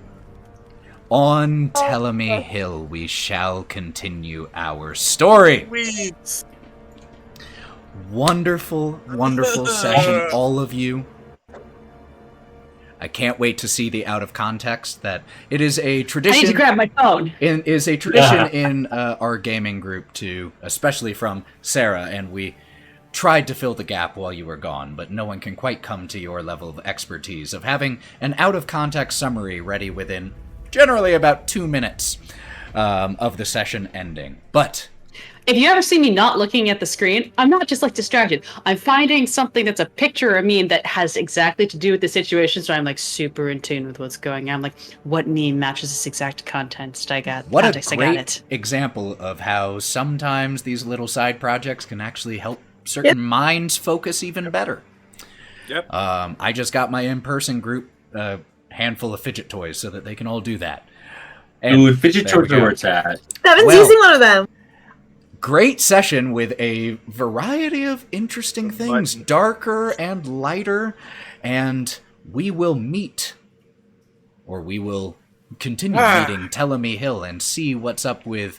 On Telemy Hill, we shall continue our story. Weeds. Wonderful, wonderful session, all of you. I can't wait to see the out of context that it is a I need to tradition. grab my phone. Is a tradition in our gaming group to, especially from Sarah, and we tried to fill the gap while you were gone, but no one can quite come to your level of expertise of having an out of context summary ready within generally about 2 minutes of the session ending. But If you ever see me not looking at the screen, I'm not just like distracted. I'm finding something that's a picture of me that has exactly to do with the situation, so I'm like super in tune with what's going on. I'm like, what meme matches this exact context I got? what a context I got great it. example of how sometimes these little side projects can actually help certain minds focus even better. Yep. I just got my in-person group handful of fidget toys so that they can all do that. And Dude, fidget there we toys are go. where it's at. Devin's Well- using one of them. Great session with a variety of interesting things, darker and lighter, and we will meet, or we will continue meeting Telemy Hill and see what's up with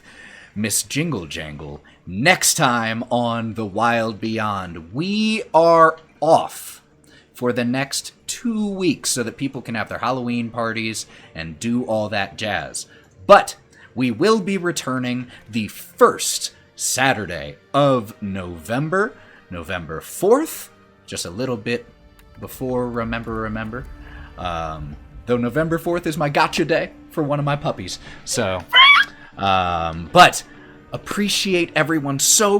Miss Jingle Jangle next time on The Wild Beyond. We are off for the next 2 weeks so that people can have their Halloween parties and do all that jazz. But we will be returning the first Saturday of November, November 4th, just a little bit before Remember. Though November 4th is my gotcha day for one of my puppies. So, but appreciate everyone so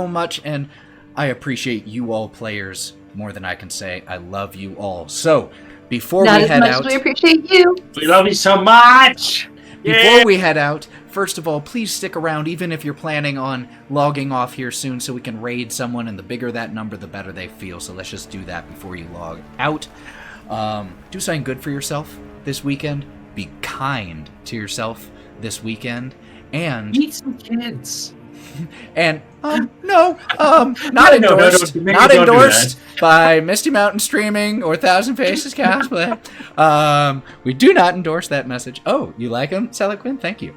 much, and I appreciate you all players more than I can say. I love you all. So, before Not we as head much out, as we appreciate you. We love you so much. before we head out, first of all, please stick around, even if you're planning on logging off here soon, so we can raid someone, and the bigger that number, the better they feel. So let's just do that before you log out. Do something good for yourself this weekend. Be kind to yourself this weekend. And Meet some kids. not endorsed. Maybe Not don't do endorsed by Misty Mountain Streaming or Thousand Faces Cosplay. We do not endorse that message. Oh, you like him, Seliquin? Thank you.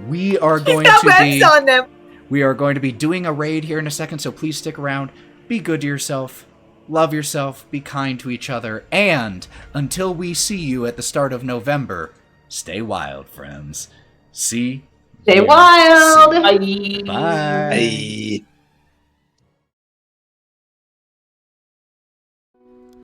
We are going Got to wax be on them. we are going to be doing a raid here in a second, so please stick around. Be good to yourself. Love yourself. Be kind to each other. And until we see you at the start of November, stay wild, friends. See Stay you wild. soon. Bye. Hey.